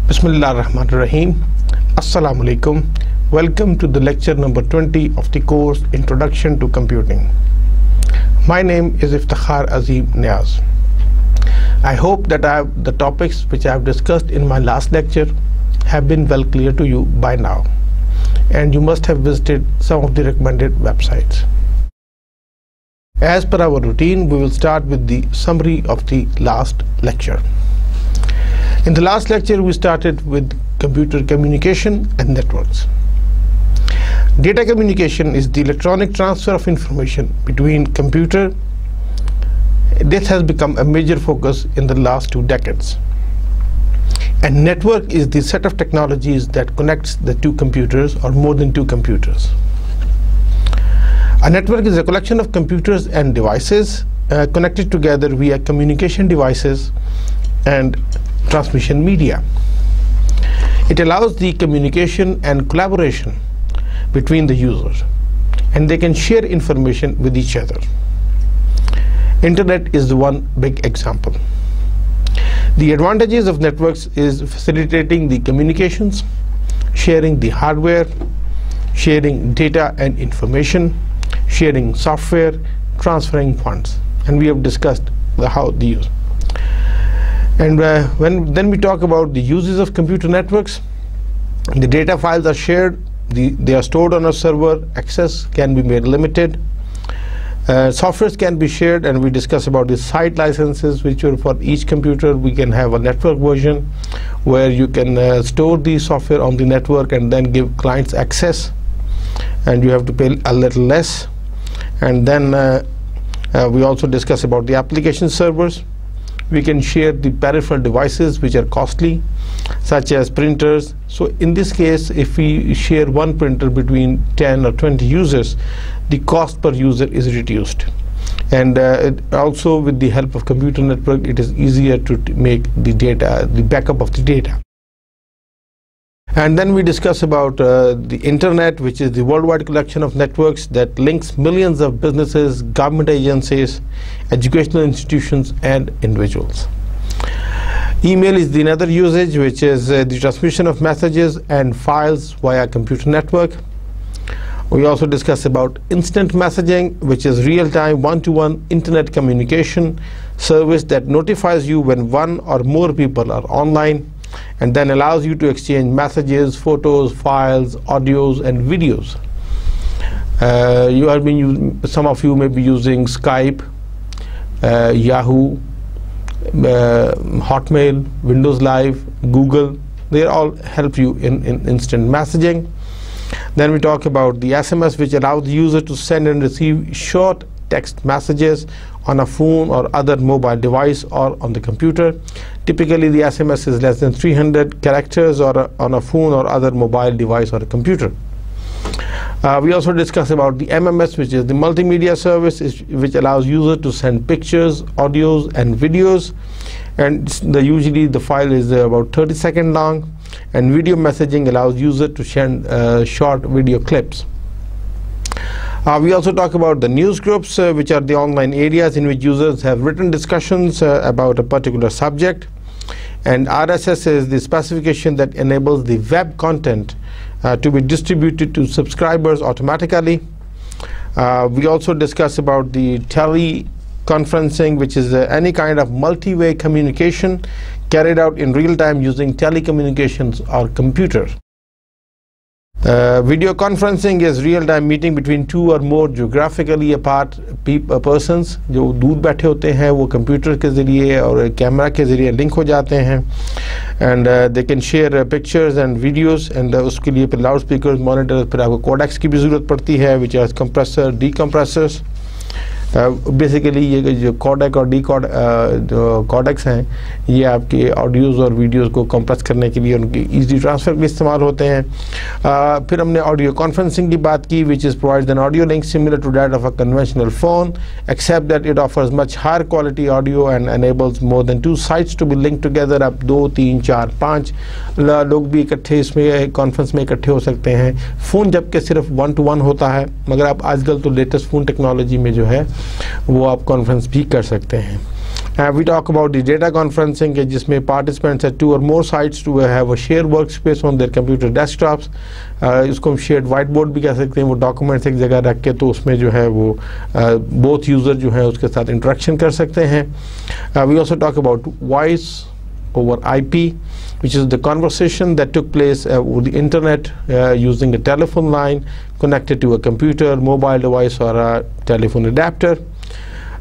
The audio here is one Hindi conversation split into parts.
Bismillahirrahmanirrahim. Assalamu alaikum. Welcome to the lecture number 20 of the course Introduction to Computing. My name is Iftikhar Azim Niaz. I hope that the topics which I have discussed in my last lecture have been well clear to you by now, and you must have visited some of the recommended websites. As per our routine, we will start with the summary of the last lecture. In the last lecture, we started with computer communication and networks. Data communication is the electronic transfer of information between computers. This has become a major focus in the last 2 decades. And network is the set of technologies that connects the 2 computers or more than 2 computers. A network is a collection of computers and devices connected together via communication devices and transmission media. It allows the communication and collaboration between the users, and they can share information with each other. Internet is the one big example. The advantages of networks is facilitating the communications, sharing the hardware, sharing data and information, sharing software, transferring funds, and we have discussed how the use. And then we talk about the uses of computer networks. The data files are shared, they are stored on a server, access can be made limited, softwares can be shared, and we discuss about the site licenses, which are for each computer. We can have a network version where you can store the software on the network and then give clients access, and you have to pay a little less. And then we also discuss about the application servers. We can share the peripheral devices which are costly, such as printers. So in this case, if we share one printer between 10 or 20 users, the cost per user is reduced. And also with the help of computer network, it is easier to make the data, the backup of the data. And then we discuss about the internet, which is the worldwide collection of networks that links millions of businesses, government agencies, educational institutions, and individuals. Email is the another usage, which is the transmission of messages and files via computer network. We also discuss about instant messaging, which is real-time one-to-one internet communication service that notifies you when one or more people are online, and then allows you to exchange messages, photos, files, audios, and videos. Some of you may be using Skype, Yahoo, Hotmail, Windows Live, Google. They all help you in instant messaging. Then we talk about the SMS, which allows the user to send and receive short text messages on a phone or other mobile device or on the computer. Typically, the SMS is less than 300 characters or on a phone or other mobile device or a computer. We also discuss about the MMS, which is the multimedia service, which allows users to send pictures, audios, and videos. And usually the file is about 30 seconds long. And video messaging allows users to send short video clips. We also talk about the news groups, which are the online areas in which users have written discussions about a particular subject. And RSS is the specification that enables the web content to be distributed to subscribers automatically. We also discuss about the teleconferencing, which is any kind of multi-way communication carried out in real time using telecommunications or computers. Video conferencing is real-time meeting between 2 or more geographically apart persons जो दूर बैठे होते हैं वो कंप्यूटर के ज़रिए और कैमरा के ज़रिए लिंक हो जाते हैं, and they can share pictures and videos, and उसके लिए फिर लाउड स्पीकर्स, मॉनिटर्स, फिर आपको कोडेक्स की भी ज़रूरत पड़ती है, which are compressor, decompressors. Basically ये जो कोडेक और जो कोडेक्स हैं, ये आपके ऑडियोज़ और वीडियोज़ को कंप्रेस करने के लिए उनकी ईजी ट्रांसफ़र में इस्तेमाल होते हैं. फिर हमने ऑडियो कॉन्फ्रेंसिंग की बात की, which is provides an audio link similar to that of a conventional phone, except that it offers much higher quality audio and enables more than 2 sites to be link together. अब 2, 3, 4, 5 लोग भी इकट्ठे इसमें कॉन्फ्रेंस में इकट्ठे हो सकते हैं. फ़ोन जबकि सिर्फ 1-to-1 होता है, मगर अब आजकल तो लेटेस्ट फ़ोन टेक्नोलॉजी में जो है वो आप कॉन्फ्रेंस भी कर सकते हैं. We talk about the data conferencing के जिसमें participants at 2 or more sites to have a shared workspace on their computer desktops. इसको हम shared whiteboard भी कह सकते हैं. वो documents एक जगह रख के तो उसमें जो है वो both user जो है उसके साथ interaction कर सकते हैं. We also talk about voice over IP, which is the conversation that took place over the internet using a telephone line connected to a computer, mobile device or a telephone adapter.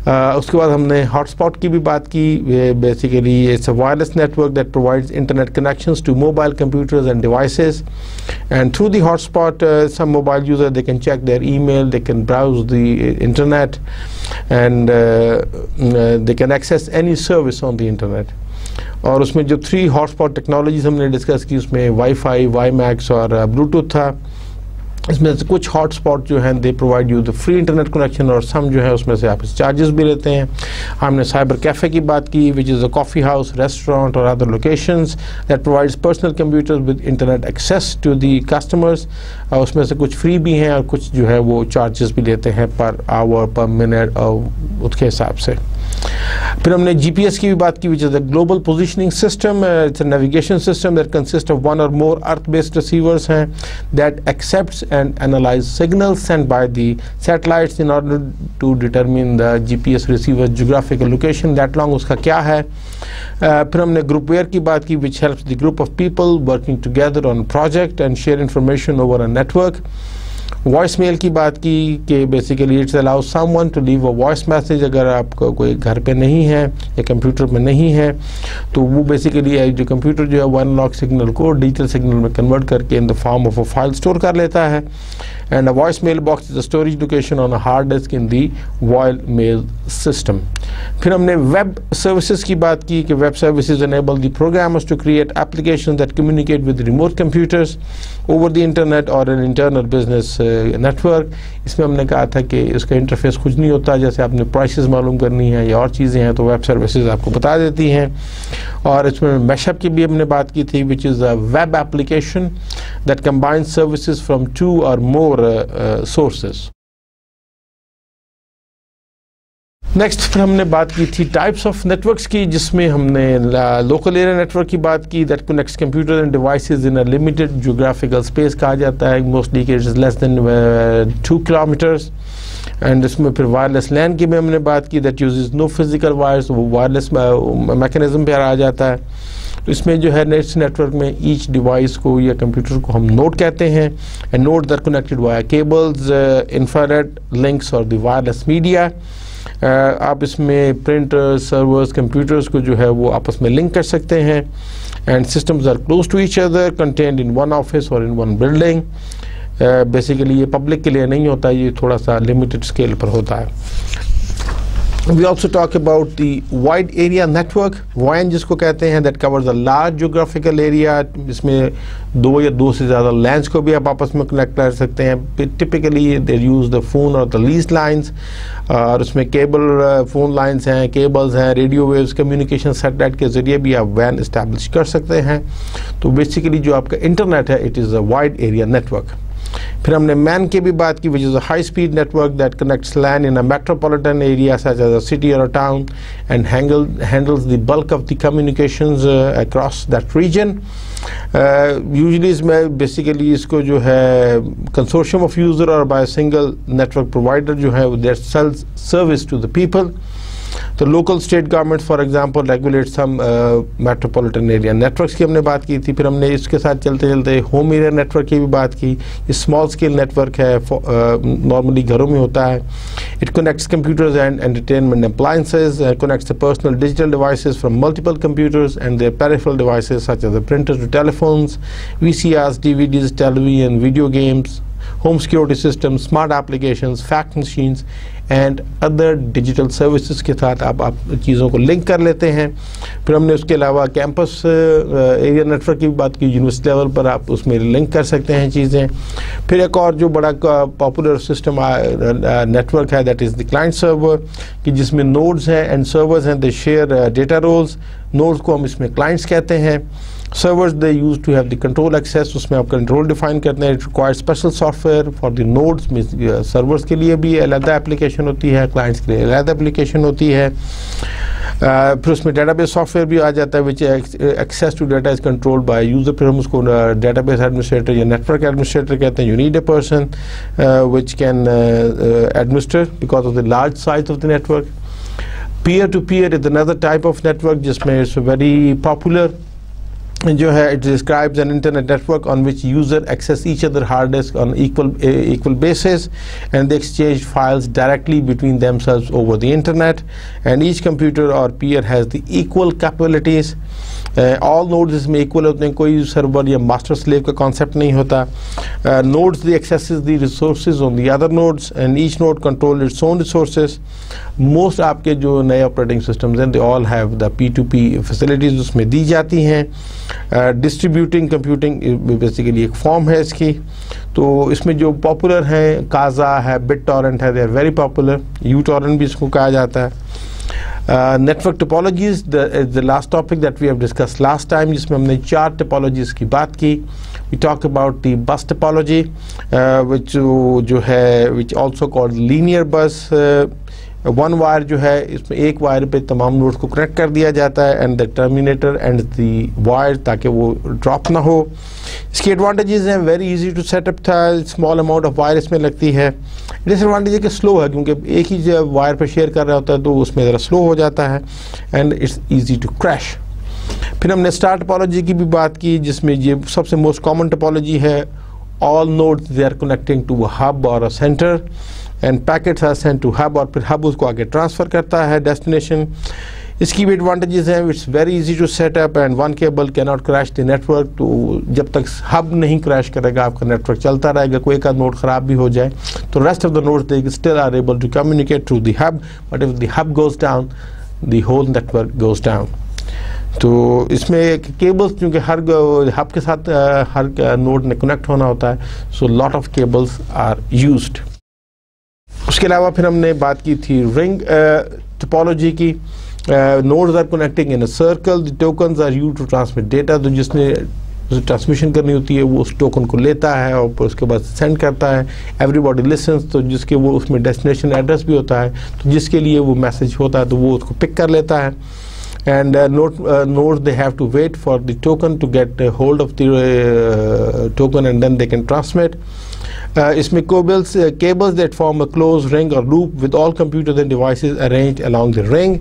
उसके बाद हमने hotspot की भी बात की. Basically it's a wireless network that provides internet connections to mobile computers and devices, and through the hotspot some mobile user they can check their email, they can browse the internet, and they can access any service on the internet. और उसमें जो 3 हॉटस्पॉट टेक्नोलॉजीज हमने डिस्कस की उसमें वाईफाई, वाईमैक्स और ब्लूटूथ था. इसमें से कुछ हॉटस्पॉट जो हैं they provide you the free internet connection और सम जो है उसमें से आप चार्जेस भी लेते हैं. हमने साइबर कैफ़े की बात की which is a coffee house, restaurant और other locations that provides personal computers with internet access to the customers. उसमें से कुछ फ्री भी हैं और कुछ जो है वो चार्जेस भी लेते हैं पर आवर, पर मिनट और उसके हिसाब से. फिर हमने GPS की भी बात की which is a global positioning system. It's a navigation system that consist of 1 or more earth based receivers हैं that accepts and analyze signals sent by the satellites in order to determine the GPS receiver's geographical location. That long उसका क्या है. फिर हमने groupware की बात की which helps the group of people working together on project and share information over a network. Voice mail की बात की कि basically it's allow someone to leave a voice message. अगर आपका कोई घर पे नहीं है या कंप्यूटर में नहीं है तो वो बेसिकली जो कंप्यूटर जो है वो एनालॉग सिग्नल को डिजिटल सिग्नल में कन्वर्ट करके in the form of a file store कर लेता है. And a voice mail box is a storage location on a hard disk in the voice mail system. फिर हमने वेब सर्विसेज की बात की कि web services enable the programmers to create applications that communicate with remote computers over the internet और एन इंटरनल बिजनेस नेटवर्क. इसमें हमने कहा था कि इसका इंटरफेस कुछ नहीं होता. जैसे आपने प्राइसेस मालूम करनी है या और चीज़ें हैं तो वेब सर्विसेज आपको बता देती हैं. और इसमें मैशअप की भी हमने बात की थी विच is a web application that combines services from 2 or more sources. Next फिर हमने बात की थी टाइप्स ऑफ नेटवर्क्स की जिसमें हमने लोकल एरिया नेटवर्क की बात की that connects computer and devices in a limited geographical space कहा जाता है. Mostly it is less than 2 kilometres. And इसमें फिर वायरलेस लैन की भी हमने बात की that uses no physical wires. वो वायरलेस मैकेनिज्म पे आ जाता है. तो इसमें जो है नेट्स नेटवर्क में ईच डिवाइस को या कंप्यूटर को हम नोड कहते हैं. And nodes are connected via cables, infrared links और द वायरलेस मीडिया. आप इसमें प्रिंटर्स, सर्वर्स, कंप्यूटर्स को जो है वो आपस में लिंक कर सकते हैं. And systems are close to each other contained in one office और इन वन बिल्डिंग. बेसिकली ये पब्लिक के लिए नहीं होता, ये थोड़ा सा लिमिटेड स्केल पर होता है. We also talk about the wide area network, WAN जिसको कहते हैं, that covers a large geographical area. इसमें 2 या 2 से ज़्यादा लैंड्स को भी आप आपस में कनेक्ट कर सकते हैं. Typically they use the phone or the leased lines. और उसमें केबल फ़ोन लाइन्स हैं, केबल्स हैं, रेडियो वेव्स, कम्युनिकेशन सैटेलाइट के ज़रिए भी आप WAN इस्टेब्लिश कर सकते हैं. तो बेसिकली जो आपका इंटरनेट है it is a wide area network. फिर हमने मैन की भी बात की which is a high speed network that connects land in a metropolitan area such as a city or a town and handles the bulk of the communications across that region. Usually इसमें बेसिकली इसको जो है कंसोर्शियम ऑफ यूज़र और बाय सिंगल नेटवर्क प्रोवाइडर जो है that sells service to the people. तो local state government for example regulate some metropolitan area networks की हमने बात की थी. फिर हमने इसके साथ चलते चलते होम एरिया नेटवर्क की भी बात की. ये स्मॉल स्केल नेटवर्क है, नॉर्मली घरों में होता है. It connects computers and entertainment appliances, connects the personal digital devices from multiple computers and their peripheral devices such as the printers to telephones, VCRs, DVDs, television, video games, home security systems, smart applications, fax machines and other digital services के साथ आप चीज़ों को लिंक कर लेते हैं. फिर हमने उसके अलावा कैंपस एरिया नेटवर्क की बात की. यूनिवर्सिटी लेवल पर आप उसमें लिंक कर सकते हैं चीज़ें. फिर एक और जो बड़ा पॉपुलर सिस्टम नेटवर्क है that is the client server कि जिसमें नोड्स हैं एंड सर्वर्स हैं. They share data roles. Nodes को हम इसमें क्लाइंट्स कहते हैं. Servers they use to have the control access. उसमें आप कंट्रोल डिफाइन करते हैं. It require special software for the nodes. Servers के लिए भी अलग एप्लीकेशन होती है, क्लाइंट्स के लिए अलग एप्लीकेशन होती है. फिर उसमें डेटाबेस सॉफ्टवेयर भी आ जाता है, which access to data is controlled by user. फिर हम उसको डेटाबेस एडमिनिस्ट्रेटर या नेटवर्क एडमिनिस्ट्रेटर कहते हैं। You need a person which can administer because of the large size of the network. Peer to peer is another type of network जिसमें इट्स वेरी पॉपुलर जो है, it describes an internet network on which user access each other hard disk on equal basis and they exchange files directly between themselves over the internet, and each computer or peer has the equal capabilities. All nodes इसमें equal होते हैं, कोई सर्वर या मास्टर स्लेव का कॉन्सेप्ट नहीं होता। Nodes they accesses the resources on the other nodes and each node control its own resources. Most आपके जो नए ऑपरेटिंग सिस्टम्स हैं they all have the P2P facilities उसमें दी जाती हैं। डिस्ट्रीब्यूटिंग कंप्यूटिंग बेसिकली एक फॉर्म है इसकी। तो इसमें जो पॉपुलर हैं काजा है, बिट टॉरेंट है, they are very popular. UTorrent भी इसको कहा जाता है। Network topologies the last topic that we have discuss last time, जिसमें हमने 4 टोपोलॉजीज की बात की। We talk about the bus topology which जो है which also called linear bus. One wire जो है इसमें एक वायर पे तमाम नोड्स को कनेक्ट कर दिया जाता है and the terminator and the wire, ताकि वो ड्रॉप ना हो। इसकी एडवांटेजेस हैं, वेरी इजी टू सेटअप था, स्मॉल अमाउंट ऑफ वायर इसमें लगती है। डिसएडवांटेज है कि स्लो है, क्योंकि एक ही वायर पे शेयर कर रहा होता है तो उसमें ज़रा स्लो हो जाता है and it's easy to crash. फिर हमने स्टार टोपोलॉजी की भी बात की, जिसमें ये सबसे मोस्ट कॉमन टोपोलॉजी है। All nodes they are connecting to a hub और a centre and packets are sent to hub, और फिर हब उसको आगे ट्रांसफ़र करता है डेस्टिनेशन। इसकी भी एडवांटेजेस हैं, it's very easy to set up and one cable can not crash the network. तो जब तक हब नहीं क्रैश करेगा आपका नेटवर्क चलता रहेगा। कोई एक नोड ख़राब भी हो जाए तो rest of the nodes they still are able to communicate through the hub, but if the hub goes down the whole network goes down. तो इसमें केबल्स, क्योंकि हर हब के साथ हर नोड ने कनेक्ट होना होता है, so lot of cables are used. उसके अलावा फिर हमने बात की थी रिंग टोपोलॉजी की। Nodes are connecting in a circle, the tokens are used to transmit data. तो जिसने ट्रांसमिशन करनी होती है वो उस टोकन को लेता है और उसके बाद सेंड करता है। एवरीबॉडी लिसन्स, तो जिसके वो उसमें डेस्टिनेशन एड्रेस भी होता है, तो जिसके लिए वो मैसेज होता है तो वो उसको पिक कर लेता है। And nodes they have to wait for the token to get hold of the token and then they can transmit. इसमें cables that form a closed ring or loop with all computers and devices arranged along the ring.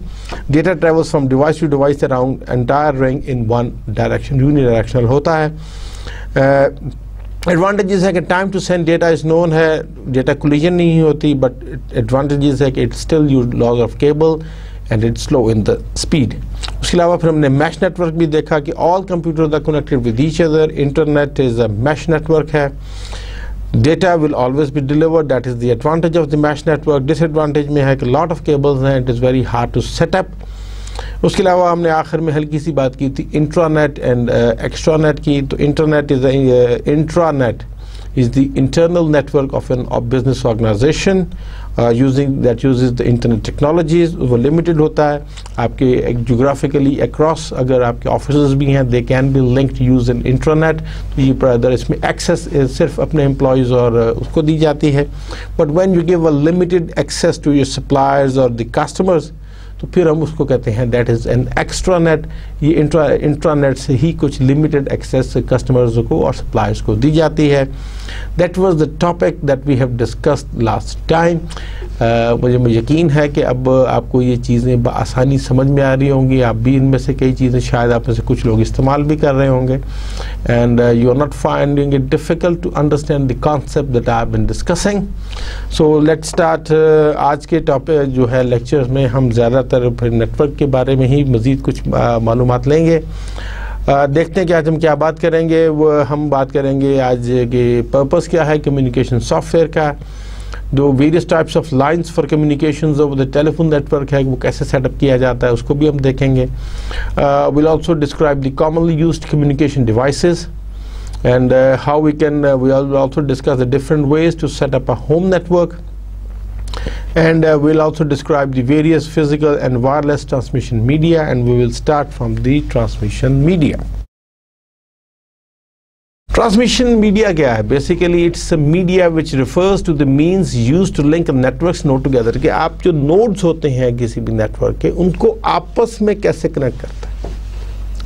Data travels from device to device around entire ring in one direction, unidirectional होता है। एडवांटेजेस है कि time to send data is known है, डेटा कोलिजन नहीं होती, बट एडवांटेजेस है कि it still use lots of cable and it's slow in the speed. उसके अलावा फिर हमने मैश नेटवर्क भी देखा कि all computers are connected with each other. Internet is a mesh network है। Data will always be delivered, that is the advantage of the mesh network. Disadvantage में है कि लॉट ऑफ केबल्स हैं, it is very hard to set up. उसके अलावा हमने आखिर में हल्की सी बात की थी इंट्रानेट एंड एक्स्ट्रानेट की। तो internet is intranet is the internal network of a business organization that uses the internet technologies. वो limited होता है आपके geographically across, अगर आपके offices भी हैं they can be linked to use an intranet। तो ये अगर इसमें access सिर्फ अपने employees और उसको दी जाती है, but when you give a limited access to your suppliers or the customers, तो फिर हम उसको कहते हैं दैट इज़ एन एक्स्ट्रानेट। ये इंट्रानेट से ही कुछ लिमिटेड एक्सेस कस्टमर्स को और सप्लायर्स को दी जाती है। That was the topic that we have discussed last time. मुझे यकीन है कि अब आपको ये चीज़ें आसानी समझ में आ रही होंगी। आप भी इनमें से कई चीज़ें शायद आप में से कुछ लोग इस्तेमाल भी कर रहे होंगे and you are not finding it difficult to understand the concept that I have been discussing. So let's start. आज के टॉपिक जो है लेक्चर्स में हम ज़्यादातर फिर नेटवर्क के बारे में ही मज़ीद कुछ मालूमात लेंगे। देखते हैं कि आज हम क्या बात करेंगे। वो हम बात करेंगे आज के पर्पस क्या है कम्युनिकेशन सॉफ्टवेयर का, दो various types of lines for communications over the telephone network है वो कैसे सेटअप किया जाता है उसको भी हम देखेंगे। Will also describe the commonly used communication devices and how we can we'll also discuss the different ways to set up a home network, and we'll also describe the various physical and wireless transmission media, and we will start from the transmission media. Transmission media क्या है? Basically it's a media which refers to the means used to link networks node together, कि आप जो नोड्स होते हैं किसी भी नेटवर्क के, उनको आपस में कैसे कनेक्ट करते हैं,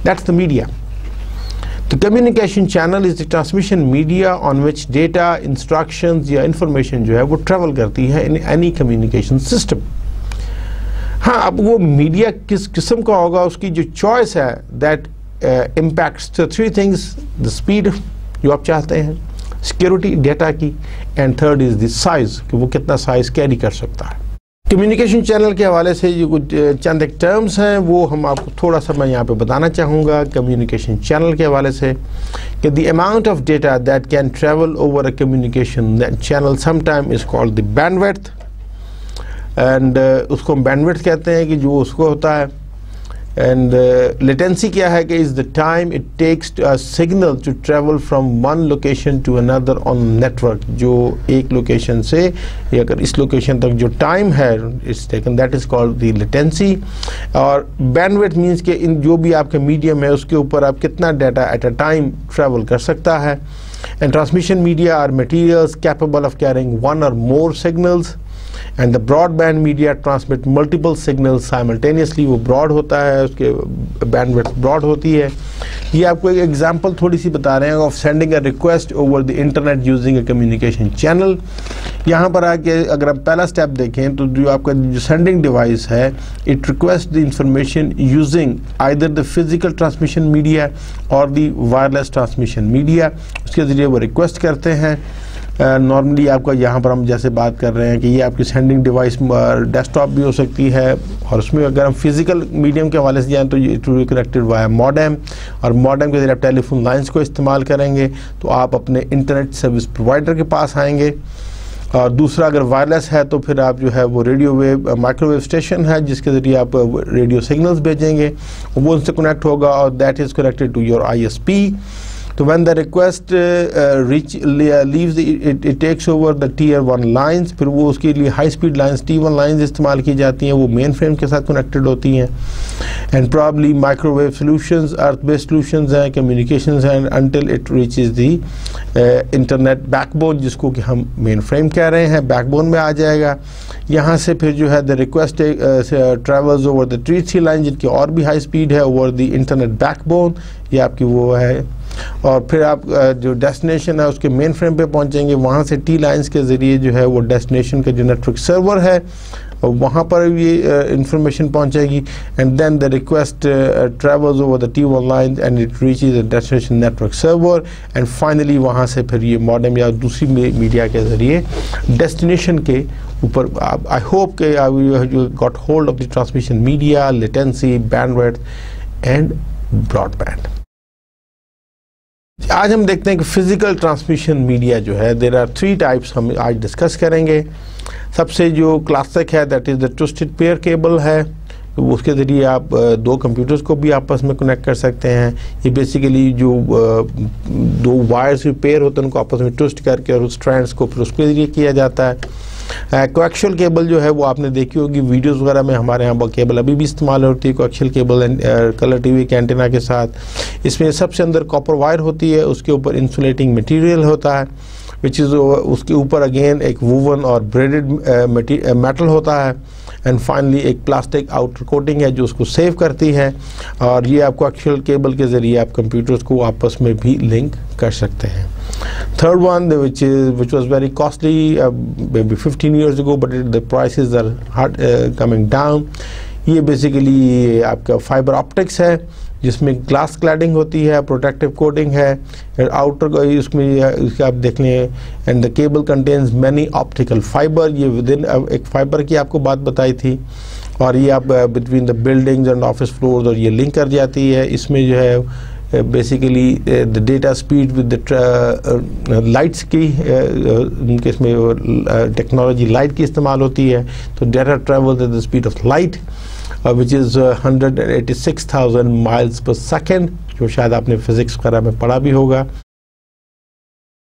that's the media. The communication channel is the transmission media on which data, instructions या information जो है वो travel करती है in any communication system. हाँ, अब वो मीडिया किस किस्म का होगा, उसकी जो चॉइस है that impacts the three things: the speed जो आप चाहते हैं, सिक्योरिटी डेटा की, and third is the size, कि वो कितना साइज कैरी कर सकता है. कम्युनिकेशन चैनल के हवाले से जो कुछ चंद एक टर्म्स हैं वो हम आपको थोड़ा सा मैं यहाँ पे बताना चाहूँगा कम्युनिकेशन चैनल के हवाले से, कि the amount of data that can travel over a communication channel sometime is called the bandwidth, and उसको हम बैंडविड्थ कहते हैं कि जो उसको होता है. एंड लेटेंसी क्या है कि is the time it takes a signal to travel from one location to another on network, जो एक लोकेशन से या अगर इस लोकेशन तक जो टाइम है it's taken, that is called the latency. और बैंडविड्थ मींस कि इन जो भी आपका मीडियम है उसके ऊपर आप कितना data at a time travel कर सकता है. And transmission media are materials capable of carrying one or more signals, and the broadband media transmit multiple signals simultaneously. वो ब्रॉड होता है, उसके बैंडविड्थ ब्रॉड होती है. ये आपको एक एग्जांपल थोड़ी सी बता रहे हैं of sending a request over the internet using a communication channel. यहाँ पर आके अगर आप पहला स्टेप देखें तो जो आपका जो सेंडिंग डिवाइस है it request the information using either the physical transmission media और द वायरलेस ट्रांसमिशन मीडिया. उसके ज़रिए वो रिक्वेस्ट करते हैं. नॉर्मली आपका यहाँ पर हम जैसे बात कर रहे हैं कि ये आपकी सेंडिंग डिवाइस डेस्कटॉप भी हो सकती है, और उसमें अगर हम फिजिकल मीडियम के हवाले से जाएँ तो ये to be connected via modem, और मॉडेम के जरिए आप टेलीफोन लाइंस को इस्तेमाल करेंगे तो आप अपने इंटरनेट सर्विस प्रोवाइडर के पास आएंगे. और दूसरा अगर वायरलेस है तो फिर आप जो है वो रेडियो वेव माइक्रोवेव स्टेशन है जिसके ज़रिए आप रेडियो सिग्नल्स भेजेंगे, वो उनसे कनेक्ट होगा और that is connected to your ISP. So when the request leaves it takes over the tier 1 lines, फिर वो उसके लिए high speed lines T1 lines इस्तेमाल की जाती हैं, वो मेन फ्रेम के साथ कनेक्टेड होती हैं. And probably microwave solutions earth based solutions हैं, कम्युनिकेशंस हैं, until it reaches the internet backbone, जिसको कि हम मेन फ्रेम कह रहे हैं, बैकबोन में आ जाएगा. यहाँ से फिर जो है the request travels over the T3 line जिनकी और भी हाई स्पीड है ओवर द इंटरनेट बैकबोन, ये आपकी वो है. और फिर आप जो डेस्टिनेशन है उसके मेन फ्रेम पे पहुंचेंगे, वहाँ से T लाइंस के ज़रिए जो है वो डेस्टिनेशन का जो नेटवर्क सर्वर है और वहाँ पर ये इंफॉर्मेशन पहुंचेगी. And then the request travels over the T1 line and it reaches the destination network server, and finally वहाँ से फिर ये मॉडेम या दूसरी मीडिया के ज़रिए डेस्टिनेशन के ऊपर. आई होप के you got hold of the transmission media, latency, bandwidth and broadband. आज हम देखते हैं कि फिजिकल ट्रांसमिशन मीडिया जो है देयर आर 3 टाइप्स हम आज डिस्कस करेंगे. सबसे जो क्लासिक है that is the twisted pair cable है, तो उसके ज़रिए आप 2 कंप्यूटर्स को भी आपस में कनेक्ट कर सकते हैं. ये बेसिकली जो 2 वायर्स के पेयर होते हैं उनको आपस में ट्विस्ट करके और उस स्ट्रैंड्स को फिर उसके ज़रिए किया जाता है. कोएक्शियल केबल जो है वो आपने देखी होगी वीडियोस वगैरह में, हमारे यहाँ केबल अभी भी इस्तेमाल होती है कोएक्शियल केबल कलर टीवी के एंटीना के साथ. इसमें सबसे अंदर कॉपर वायर होती है, उसके ऊपर इंसुलेटिंग मटेरियल होता है विच इज़, उसके ऊपर अगेन एक वूवन और ब्रेडेड मेटल होता है, एंड फाइनली एक प्लास्टिक आउटर कोटिंग है जो उसको सेव करती है. और ये आपको कोएक्शियल केबल के ज़रिए आप कंप्यूटर्स को आपस में भी लिंक कर सकते हैं. Third one, which was very costly maybe 15 years ago, but the prices are coming down. ये बेसिकली आपका फाइबर ऑप्टिक्स है जिसमें ग्लास क्लैडिंग होती है, प्रोटेक्टिव कोटिंग है, आउटर उसमें आप देख लें. And the cable contains many optical fibre, ये विदिन एक फाइबर की आपको बात बताई थी, और ये आप between the buildings and office floors और ये लिंक कर जाती है. इसमें जो है basically the data speed with the lights की उनके इसमें टेक्नोलॉजी लाइट की इस्तेमाल होती है, तो data travels at the speed of light which is 186,000 miles per second, जो शायद आपने फिजिक्स वगैरह में पढ़ा भी होगा.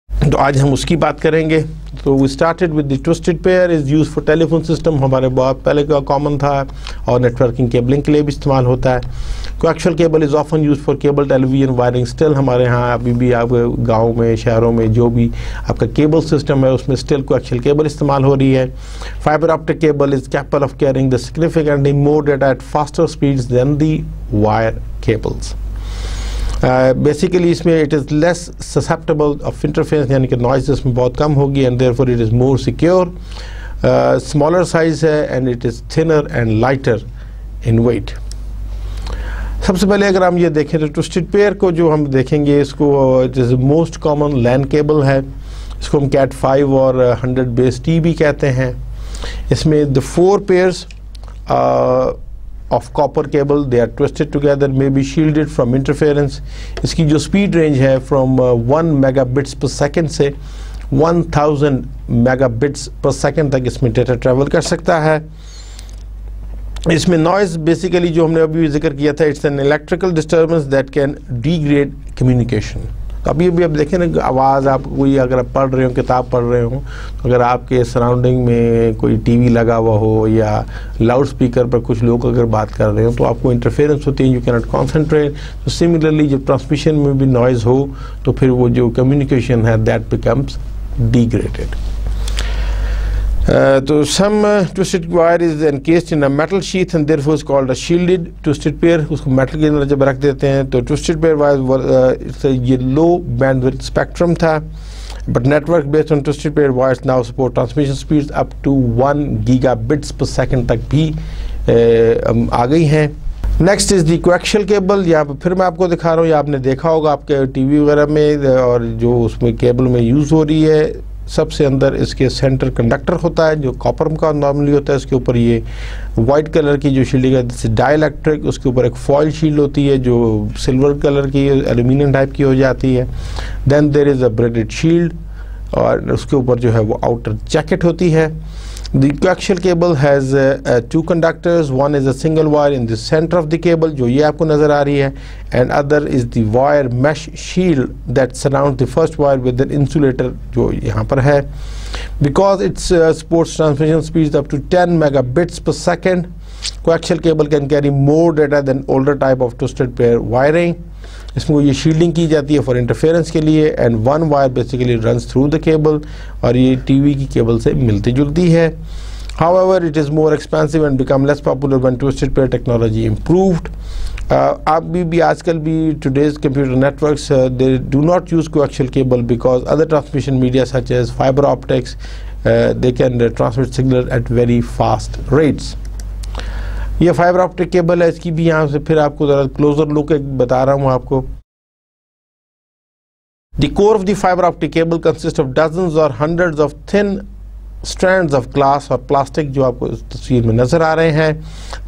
तो आज हम उसकी बात करेंगे. तो we started with the twisted pair is use for telephone system, हमारे बहुत पहले का कॉमन था और नेटवर्किंग केबलिंग के लिए भी इस्तेमाल होता है। Coaxial cable is often use for cable television wiring, still हमारे यहाँ अभी भी आप गाँव में शहरों में जो भी आपका केबल सिस्टम है उसमें स्टिल कोएक्शियल केबल इस्तेमाल हो रही है। Fibre optic cable is capable of carrying the significantly more data at faster speeds than the wire cables. Basically इसमें it is less susceptible of interference, यानी कि नॉइज़ इसमें बहुत कम होगी and therefore it is more secure, smaller size है and it is thinner and lighter in weight. सबसे पहले अगर हम ये देखें तो ट्विस्टेड पेयर को जो हम देखेंगे इसको it is most common LAN cable है, इसको हम कैट 5 और 100 बेस टी भी कहते हैं। इसमें the 4 pairs of copper cable, they are twisted together, may be shielded from interference। इसकी जो स्पीड रेंज है फ्रॉम 1 megabits per second से 1000 megabits per second तक इसमें डेटा ट्रैवल कर सकता है। इसमें नॉइज़ बेसिकली जो हमने अभी जिक्र किया था, it's an electrical disturbance that can degrade communication. अभी भी आप देखें ना, आवाज़ आप कोई अगर आप पढ़ रहे हो, किताब पढ़ रहे हो, तो अगर आपके सराउंडिंग में कोई टीवी लगा हुआ हो या लाउड स्पीकर पर कुछ लोग अगर बात कर रहे हो तो आपको इंटरफेरेंस होती है, यू कैन नॉट कॉन्सेंट्रेट। तो सिमिलरली जब ट्रांसमिशन में भी नॉइज़ हो तो फिर वो जो कम्युनिकेशन है दैट बिकम्स डिग्रेडेड। तो some twisted wire is encased in a metal sheath and therefore is called a shielded twisted pair। उसको मेटल के अंदर जब रख देते हैं तो twisted pair wire ये low bandwidth spectrum था, but network based on twisted pair wires now support transmission speeds up to 1 gigabits per second तक भी आ गई हैं। Next is the coaxial cable. यहाँ पर फिर मैं आपको दिखा रहा हूँ, ये आपने देखा होगा आपके टीवी वगैरह में, और जो उसमें केबल में यूज़ हो रही है सबसे अंदर इसके सेंटर कंडक्टर होता है जो कॉपर का नॉर्मली होता है, इसके ऊपर ये वाइट कलर की जो शील्डिंग है जैसे डाइलेक्ट्रिक, उसके ऊपर एक फॉइल शील्ड होती है जो सिल्वर कलर की एल्यूमिनियम टाइप की हो जाती है। Then there is a braided shield और उसके ऊपर जो है वो आउटर जैकेट होती है। The coaxial cable has 2 conductors. One is a single wire in the center of the cable, जो ये आपको नज़र आ रही है, and other is the wire mesh shield that surrounds the first wire with an insulator जो यहाँ पर है। Because it supports transmission speeds up to 10 megabits per second, coaxial cable can carry more data than older type of twisted pair wiring। इसमें ये शील्डिंग की जाती है फॉर इंटरफेरेंस के लिए, and one wire basically runs through the cable, और ये टीवी की केबल से मिलती जुलती है। However it is more expensive and become less popular when twisted pair technology improved. आप भी आजकल भी today's computer networks they do not use coaxial cable because other transmission media such as fibre optics they can transmit signal at very fast rates. ये फाइबर ऑप्टिक केबल है, इसकी भी यहाँ से फिर आपको ज़रा क्लोजर लुक बता रहा हूँ आपको। The core of the fiber optic cable consists of dozens or hundreds of thin strands of glass और plastic जो आपको इस तस्वीर में नज़र आ रहे हैं,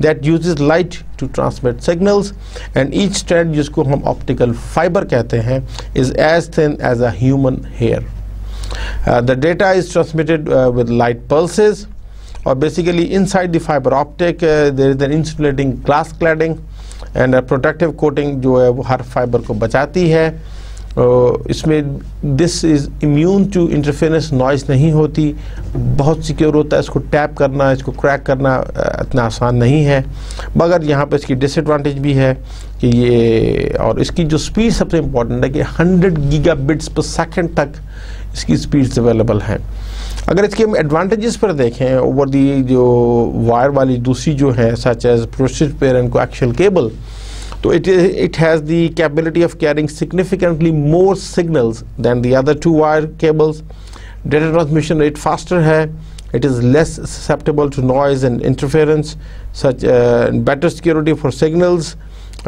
that uses light to transmit signals, and each strand जिसको हम optical fiber कहते हैं is as thin as a human hair। The data is transmitted with light pulses, or basically inside the fiber optic there is an insulating glass cladding and a protective coating जो है वो हर फाइबर को बचाती है। इसमें this is immune to interference, noise नहीं होती, बहुत सिक्योर होता है। इसको टैप करना, इसको क्रैक करना इतना आसान नहीं है, मगर यहाँ पर इसकी डिसएडवांटेज भी है कि ये, और इसकी जो स्पीड सबसे इम्पॉर्टेंट है कि 100 गीगाबिट्स पर सेकंड तक इसकी स्पीड्स अवेलेबल हैं। अगर इसके हम एडवांटेजेस पर देखें ओवर दी जो वायर वाली दूसरी जो है such as twisted pair and coaxial cable, तो it has the capability of carrying significantly more signals than the other 2 wire cables। Data transmission rate faster है, it is less susceptible to noise and interference, such better security for signals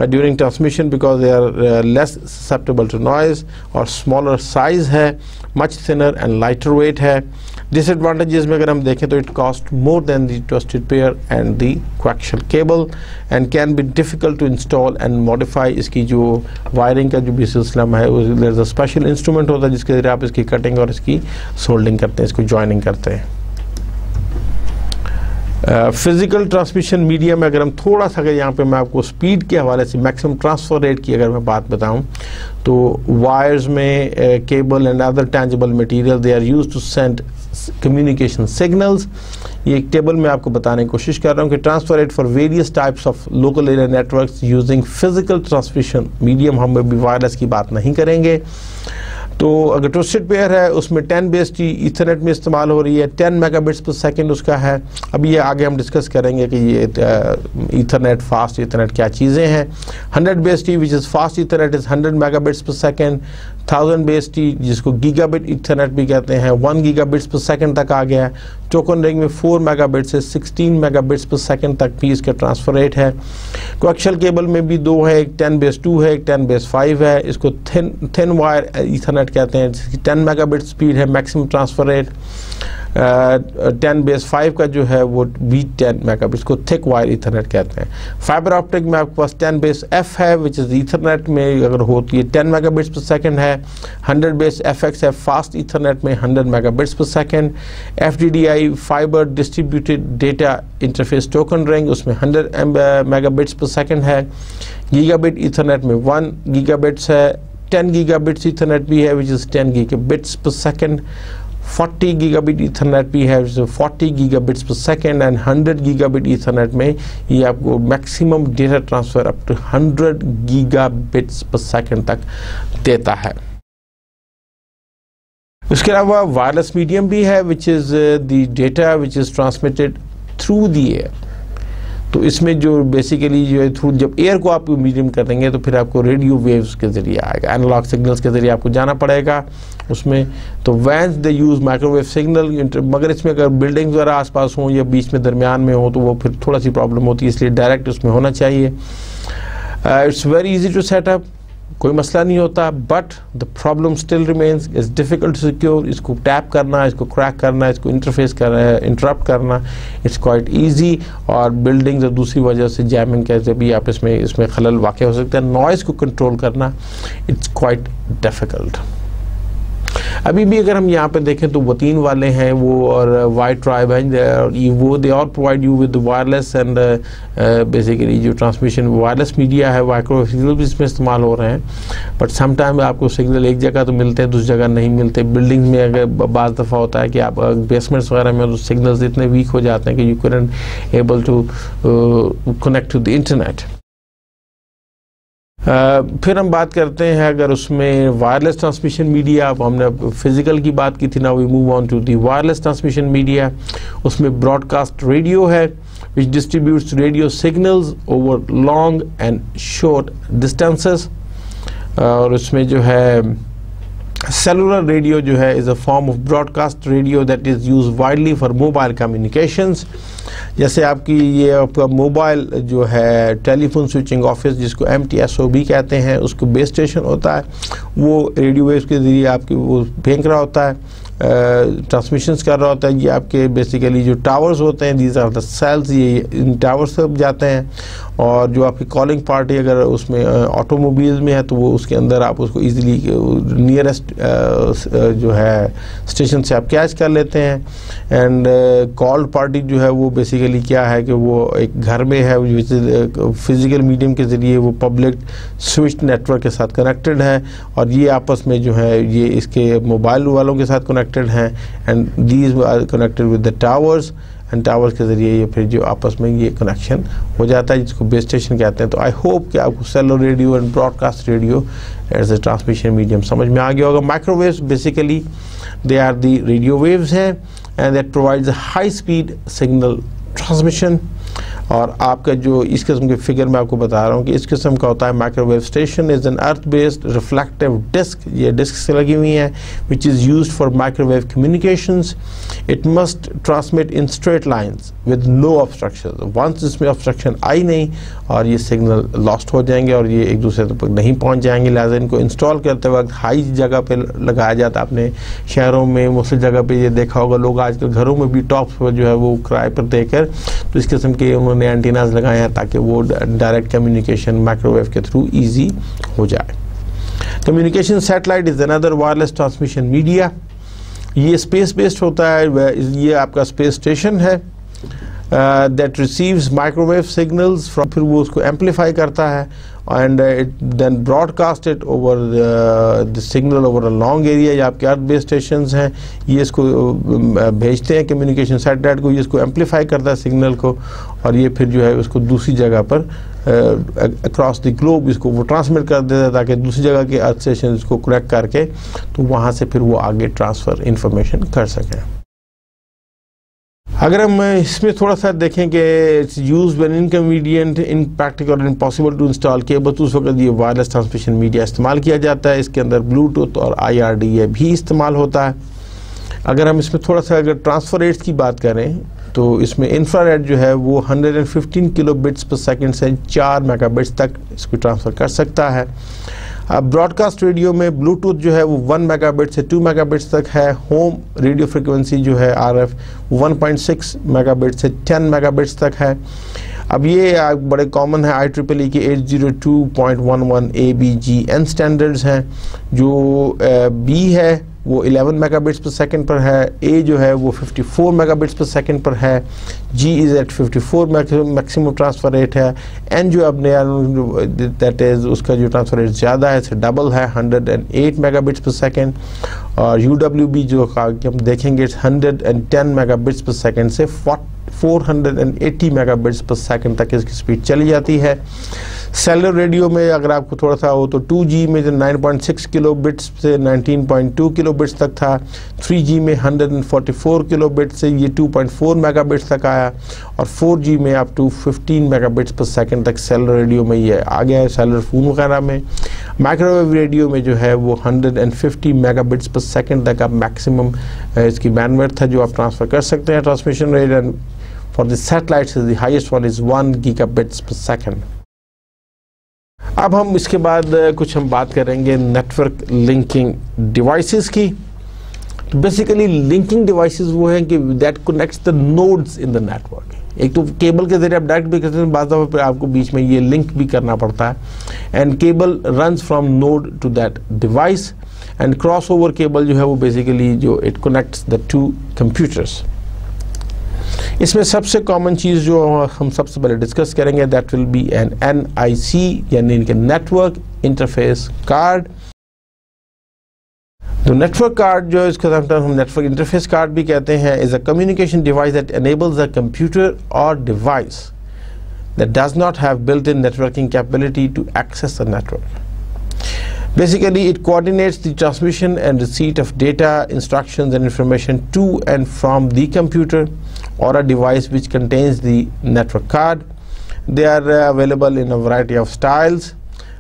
during transmission because they are less susceptible to noise, और smaller size है, much thinner and lighter weight है। Disadvantages में अगर हम देखें तो it cost more than the twisted pair and the coaxial cable and can be difficult to install and modify। इसकी जो वायरिंग का जो भी सिलसिला है, there's a special instrument होता है जिसके जरिए आप इसकी कटिंग और इसकी सोल्डिंग करते हैं, इसको ज्वाइनिंग करते हैं। फिज़िकल ट्रांसमिशन मीडिया में अगर हम थोड़ा सा, अगर यहाँ पे मैं आपको स्पीड के हवाले से मैक्सिमम ट्रांसफ़र रेट की अगर मैं बात बताऊँ तो वायर्स में cable and other tangible material they are used to send communication signals. ये एक टेबल में आपको बताने की कोशिश कर रहा हूँ कि transfer rate for various types of local area networks using physical transmission medium, हम अभी वायरलेस की बात नहीं करेंगे। तो अगर ट्विस्टेड पेयर है उसमें 10 बेस टी ईथरनेट में इस्तेमाल हो रही है, 10 मेगाबिट्स पर सेकंड उसका है। अब ये आगे हम डिस्कस करेंगे कि ये ईथरनेट, फास्ट ईथरनेट क्या चीज़ें हैं। 100 base T which is fast Ethernet is 100 megabits पर सेकंड। 1000 बेस टी जिसको गीगाबिट ईथरनेट भी कहते हैं 1 गीगाबिट्स पर सेकंड तक आ गया है। टोकन रिंग में 4 मेगाबिट से 16 मेगाबिट्स पर सेकंड तक भी इसका ट्रांसफर रेट है। कोएक्शियल केबल में भी 2 है, एक 10 बेस 2 है, एक 10 बेस 5 है। इसको थिन वायर ईथरनेट कहते हैं, जिसकी 10 मेगाबिट स्पीड है मैक्सिमम ट्रांसफर रेट। 10 बेस 5 का जो है वो भी 10 मेगाबिट, इसको थिक वायर ईथरनेट कहते हैं। फाइबर ऑप्टिक में आपके पास 10 बेस एफ है विच इज़ ईथरनेट में अगर होती है 10 मेगाबिट्स पर सेकंड है। 100 बेस FX है फास्ट ईथरनेट में 100 मेगाबिट्स पर second. FDDI fibre distributed data interface token ring उसमें 100 मेगाबिट्स पर सेकंड है। गीगाबिट ईथरनेट में 1 गीगाबिट्स है। 10 गीगाबिट्स ईथरनेट भी है which is 10 gigabits per second. 40 gigabit Ethernet भी है 40 गीगाबिट्स पर सेकेंड। एंड 100 गीगाबिट ईथरनेट में ये आपको maximum data transfer up to 100 gigabits पर सेकेंड तक देता है। उसके अलावा वायरलेस मीडियम भी है which is the data which is transmitted through the air. तो इसमें जो बेसिकली जो है थ्रू जब एयर को आप मीडियम कर देंगे तो फिर आपको रेडियो वेव्स के ज़रिए आएगा, एनालॉग सिग्नल्स के ज़रिए आपको जाना पड़ेगा उसमें। तो वैन्स दे यूज़ माइक्रोवेव सिग्नल, मगर इसमें अगर बिल्डिंग्स वगैरह आसपास हों या बीच में दरमियान में हो तो वो फिर थोड़ा सी प्रॉब्लम होती है, इसलिए डायरेक्ट उसमें होना चाहिए। It's very easy to set up, कोई मसला नहीं होता, but the problem still remains, it's difficult to secure. इसको टैप करना, इसको क्रैक करना, इसको इंटरफेस करना, इंटरप्ट करना, इट्स क्वाइट इजी। और बिल्डिंग्स और दूसरी वजह से जैमिंग कैसे भी आप इसमें खलल वाक़ हो सकता है। नॉइज़ को कंट्रोल करना इट्स क्वाइट डिफ़िकल्ट। अभी भी अगर हम यहाँ पे देखें तो वतीन वाले हैं वो और वाइट ट्राइब हैं, वो they all provide you with wireless and basically जो ट्रांसमिशन वायरलेस मीडिया है, माइक्रोवेव सिग्नल भी इसमें इस्तेमाल हो रहे हैं। बट समटाइम आपको सिग्नल एक जगह तो मिलते हैं, दूसरी जगह नहीं मिलते। बिल्डिंग में अगर बाज़ दफ़ा होता है कि आप बेसमेंट्स वगैरह में तो सिग्नल्स इतने वीक हो जाते हैं कि you cannot able to connect to the internet. फिर हम बात करते हैं अगर उसमें वायरलेस ट्रांसमिशन मीडिया, अब हमने फिजिकल की बात की थी ना, we move on to the wireless transmission media. उसमें ब्रॉडकास्ट रेडियो है which distributes radio signals over long and short distances. और उसमें जो है सेलुलर रेडियो जो है is a form of broadcast radio that is use widely for mobile communications. जैसे आपकी ये आपका मोबाइल जो है टेलीफोन स्विचिंग ऑफिस जिसको MTSO भी कहते हैं, उसको बेस स्टेशन होता है, वो रेडियो वेव्स के ज़रिए आपकी वो फेंक रहा होता है, ट्रांसमिशंस कर रहा होता है। ये आपके बेसिकली जो टावर्स होते हैं, दीज आर द सेल्स, ये इन टावर्स से जाते हैं। और जो आपकी कॉलिंग पार्टी अगर उसमें ऑटोमोबाइल्स में है तो वो उसके अंदर आप उसको इजीली नियरेस्ट जो है स्टेशन से आप कैच कर लेते हैं। एंड कॉल्ड पार्टी जो है वो बेसिकली क्या है कि वो एक घर में है विच फिज़िकल मीडियम के ज़रिए वो पब्लिक स्विच नेटवर्क के साथ कनेक्टेड है, और ये आपस में जो है ये इसके मोबाइल वालों के साथ कनेक्टेड हैं। And these are connected with the towers, and towers के ज़रिए ये फिर जो आपस में ये कनेक्शन हो जाता है जिसको बेस स्टेशन कहते हैं। तो आई होप कि आपको cellular radio and broadcast radio as a transmission medium समझ में आ गया होगा। Microwaves basically they are the radio waves हैं and that provides high speed signal transmission. और आपका जो इस किस्म के फिगर मैं आपको बता रहा हूँ कि इस किस्म का होता है microwave station is an earth based reflective disk, ये डिस्क से लगी हुई हैं which is used for microwave communications. It must transmit in straight lines with no obstruction. Once इसमें ऑब्स्ट्रक्शन आई नहीं और ये सिग्नल लॉस्ट हो जाएंगे और ये एक दूसरे तक नहीं पहुँच जाएंगे। लिहाजा इनको इंस्टॉल करते वक्त हाई जगह पर लगाया जाता है। अपने शहरों में मुख्तलिफ जगह पर ये देखा होगा, लोग आजकल घरों में भी टॉप्स पर जो है वो किराए पर देकर तो इस किस्म के उन्होंने एंटीनाज लगाए हैं ताकि वो डायरेक्ट कम्युनिकेशन माइक्रोवेव के थ्रू इजी हो जाए। Communication satellite is another wireless transmission media. ये स्पेस बेस्ड होता है, ये आपका स्पेस स्टेशन है that receives microwave signals from, फिर वो उसको amplify करता है and it then broadcast it over the signal over a long area। या आपके अर्थ बेस्ड स्टेशंस हैं, ये इसको भेजते हैं कम्युनिकेशन सैटेलाइट को, ये इसको एम्पलीफाई करता है सिग्नल को, और ये फिर जो है उसको दूसरी जगह पर अक्रॉस द ग्लोब इसको वो ट्रांसमिट कर देता है, ताकि दूसरी जगह के अर्थ स्टेशन इसको कनेक्ट करके तो वहाँ से फिर वो आगे ट्रांसफ़र इंफॉर्मेशन कर सकें। अगर हम इसमें थोड़ा सा देखें कि इट्स यूज व्हेन इनकन्वीनियंट, इनप्रैक्टिकल और इम्पॉसिबल टू इंस्टॉल केबल, तो उस वक्त ये वायरलेस ट्रांसमिशन मीडिया इस्तेमाल किया जाता है। इसके अंदर ब्लूटूथ और IRDA भी इस्तेमाल होता है। अगर हम इसमें थोड़ा सा अगर ट्रांसफ़र रेट्स की बात करें तो इसमें इंफ्रारेड जो है वो 115 किलोबिट्स पर सेकंड से 4 मेगाबिट्स तक इसको ट्रांसफ़र कर सकता है। अब ब्रॉडकास्ट रेडियो में ब्लूटूथ जो है वो 1 मेगाबिट से 2 मेगाबिट्स तक है। होम रेडियो फ्रिक्वेंसी जो है RF 1.6 मेगाबिट से 10 मेगाबिट्स तक है। अब ये बड़े कॉमन है IEEE के 802.11 ABGN स्टैंडर्ड्स हैं। जो B है वो 11 मेगाबिट्स पर सेकंड पर है, A जो है वो 54 मेगाबिट्स पर सेकंड पर है, G is at 54 maximum transfer rate है। N जो अब नया दैट इज़ उसका जो ट्रांसफ़र रेट ज़्यादा है, इससे डबल है, 108 मेगाबिट्स पर सेकंड। और UWB जो हम देखेंगे 110 मेगाबिट्स पर सेकंड से 480 मेगाबिट्स पर सेकंड तक इसकी स्पीड चली जाती है। सेलुलर रेडियो में अगर आपको थोड़ा सा हो तो 2G में जो 9.6 किलोबिट्स से 19.2 किलोबिट्स तक था, 3G में 144 किलोबिट्स से ये 2.4 मेगाबिट्स तक आया, और 4G में अप टू 15 मेगाबिट्स पर सेकंड तक सेलुलर रेडियो में ये आ गया है। सेलुलर फ़ोन वगैरह में माइक्रोवेव रेडियो में जो है वो 150 मेगाबिट्स पर सेकंड तक आप मैक्सिमम इसकी बैंडविड्थ है जो आप ट्रांसफ़र कर सकते हैं transmission rate. And for the satellites the highest one is 1 gigabits per second. अब हम इसके बाद कुछ हम बात करेंगे नेटवर्क लिंकिंग डिवाइसेस की। तो बेसिकली लिंकिंग डिवाइसेस वो हैं कि that connects the nodes in the network. एक तो केबल के जरिए आप डायरेक्ट भी करते हैं, बाज़ दफ़ा पे आपको बीच में ये लिंक भी करना पड़ता है। And cable runs from node to that device, and cross over cable जो है वो बेसिकली जो it connects the two computers. इसमें सबसे कॉमन चीज़ जो हम सबसे पहले डिस्कस करेंगे that will be an NIC, यानी इनके नेटवर्क इंटरफेस कार्ड। तो नेटवर्क कार्ड जो इसको हम नेटवर्क इंटरफेस कार्ड भी कहते हैं, is a communication device that enables a computer or device that does not have built-in networking capability to access the network. Basically, it coordinates the transmission and receipt of data, instructions and information to and from the computer or a device which contains the network card. They are available in a variety of styles.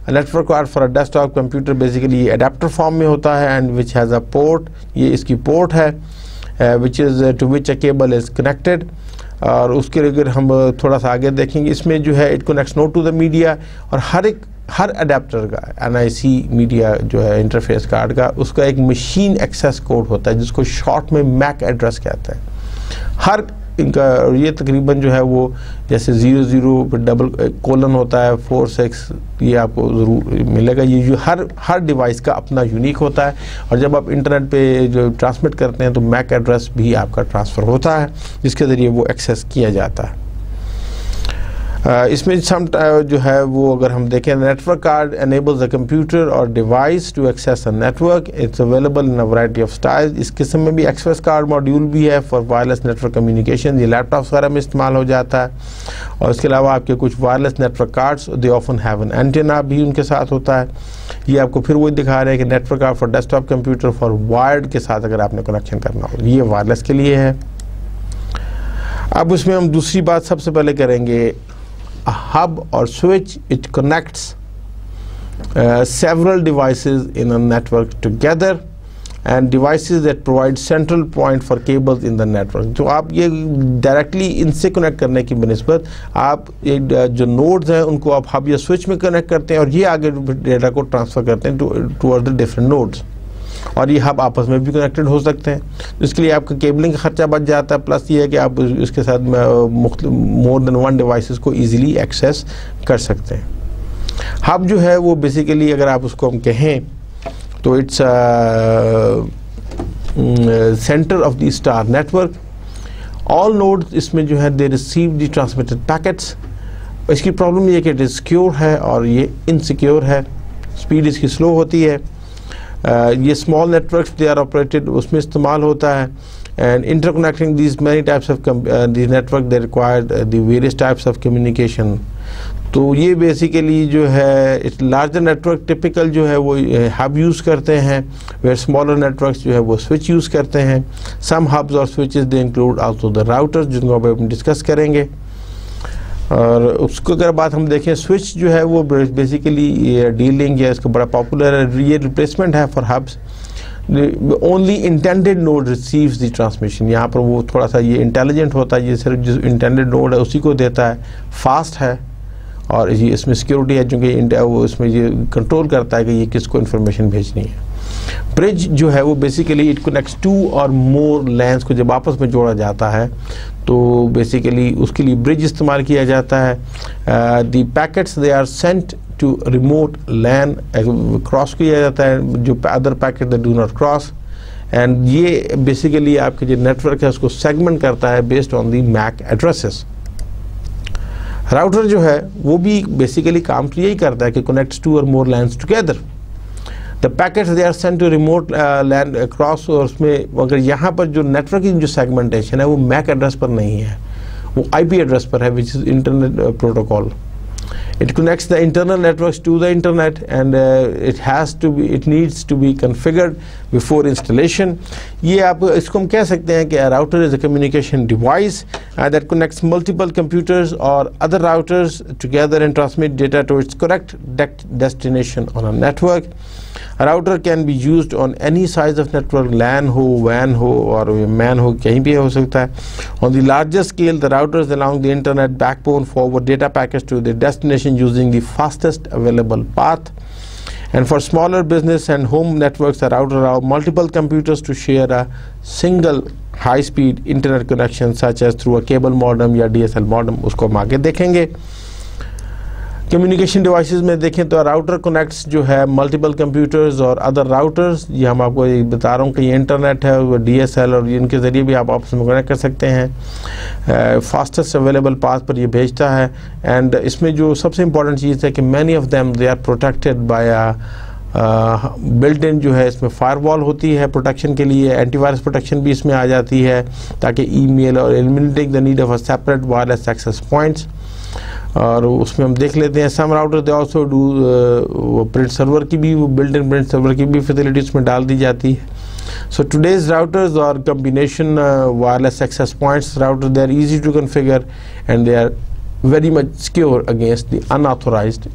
A network card for a desktop computer basically adapter form में होता है and which has a port, ये इसकी port है which is to which a cable is connected. और उसके अगर हम थोड़ा सा आगे देखेंगे इसमें जो है it connects node to the media, और हर अडेप्टर का NIC मीडिया जो है इंटरफेस कार्ड का उसका एक मशीन एक्सेस कोड होता है जिसको शॉर्ट में MAC एड्रेस कहते हैं। हर इनका ये तकरीबन जो है वो जैसे 00 पर डबल कोलन होता है 46, ये आपको ज़रूर मिलेगा। ये जो हर डिवाइस का अपना यूनिक होता है, और जब आप इंटरनेट पे जो ट्रांसमिट करते हैं तो MAC एड्रेस भी आपका ट्रांसफ़र होता है जिसके ज़रिए वो एक्सेस किया जाता है। इसमें सम जो है वो अगर हम देखें network card enables a computer or device to access a network. It's available in a variety of styles. इस किस्म में भी एक्सप्रेस कार्ड मॉड्यूल भी है फॉर वायरलेस नेटवर्क कम्युनिकेशन, ये लैपटॉप्स वगैरह में इस्तेमाल हो जाता है। और इसके अलावा आपके कुछ wireless network cards they often have an antenna भी उनके साथ होता है। ये आपको फिर वही दिखा रहे हैं कि network card for desktop computer for wired के साथ अगर आपने कनेक्शन करना हो, ये वायरलेस के लिए है। अब उसमें हम दूसरी बात सबसे पहले करेंगे a hub or switch. It connects several devices in a network together, and devices that provide central point for cables in the network. तो आप ये डायरेक्टली इनसे कनेक्ट करने की बनिस्बत आप एक जो नोड्स हैं उनको आप हब या स्विच में कनेक्ट करते हैं, और ये आगे डेटा को ट्रांसफ़र करते हैं टूवर्ड द डिफरेंट नोड्स, और ये हब आपस में भी कनेक्टेड हो सकते हैं। इसके लिए आपका केबलिंग का खर्चा बच जाता है, प्लस ये है कि आप इसके साथ मोर देन वन डिवाइसेस को इजीली एक्सेस कर सकते हैं। हब जो है वो बेसिकली अगर आप उसको हम कहें तो its centre of the star network, all nodes इसमें जो है they receive the transmitted packets. इसकी प्रॉब्लम ये कि इट इज़ सिक्योर है और ये इनसिक्योर है, स्पीड इसकी स्लो होती है। ये small networks they are operated उसमें इस्तेमाल होता है। And interconnecting these many types of the network they required the various types of communication. तो ये बेसिकली जो है इस लार्जर नेटवर्क टिपिकल जो है वो हब यूज़ करते हैं, वेयर स्मॉलर नेटवर्क्स जो है वो स्विच यूज़ करते हैं। सम हब्स और switches they include also the routers, जिनको अब डिस्कस करेंगे। और उसको अगर बात हम देखें, स्विच जो है वो बेसिकली डीलिंग या इसका बड़ा पॉपुलर है, ये रिप्लेसमेंट है for hubs. Only intended node receives the transmission. यहाँ पर वो थोड़ा सा ये इंटेलिजेंट होता है, ये सिर्फ जो इंटेंडेड नोड है उसी को देता है, फास्ट है और ये इसमें सिक्योरिटी है, चूँकि वो इसमें ये कंट्रोल करता है कि ये किसको इन्फॉर्मेशन भेजनी है। ब्रिज जो है वो basically it connects to or more lens को जब आपस में जोड़ा जाता है तो बेसिकली उसके लिए ब्रिज इस्तेमाल किया जाता है। The packets they are sent to remote LAN, cross किया जाता है जो other packet they do not cross. And ये बेसिकली आपके जो नेटवर्क है उसको सेगमेंट करता है based on the MAC addresses. Router जो है वो भी बेसिकली काम तो यही करता है कि connects to or more LANs together. The packets they are sent to remote LANs across, और उसमें अगर यहाँ पर जो नेटवर्किंग जो सेगमेंटेशन है वो मैक एड्रेस पर नहीं है, वो आईपी एड्रेस पर है, which is internet protocol. It connects the internal networks to the internet and it needs to be configured before installation. ये आप इसको हम कह सकते हैं कि a router is a communication device that connects multiple computers or other routers together and transmit data to its correct destination on a network. A router can be used on any size of network, LAN हो, WAN हो और MAN हो, कहीं भी हो सकता है. On the larger scale, the routers along the internet backbone forward data packets to their destination using the fastest available path. And for smaller business and home networks, a router allows multiple computers to share a single high-speed internet connection, such as through a cable modem या DSL modem. उसको हम आगे देखेंगे. कम्युनिकेशन डिवाइसेस में देखें तो राउटर कनेक्ट्स जो है मल्टीपल कंप्यूटर्स और अदर राउटर्स. ये हम आपको बता रहा हूँ कि ये इंटरनेट है, वो DSL और इनके ज़रिए भी आप आपस में कनेक्ट कर सकते हैं. फास्टेस्ट अवेलेबल पाथ पर ये भेजता है. एंड इसमें जो सबसे इम्पॉर्टेंट चीज़ है कि many of them they are protected by built in जो है इसमें फायरवॉल होती है प्रोटेक्शन के लिए. एंटीवायरस प्रोटेक्शन भी इसमें आ जाती है ताकि ईमेल और eliminating the need of a separate wireless access points. और उसमें हम देख लेते हैं some router they also do print server की भी, वो बिल्ट इन प्रिंट सर्वर की भी फैसिलिटी उसमें डाल दी जाती है. सो टुडेज राउटर्स और combination wireless access points router they are easy to configure and they are very much secure against the unauthorised.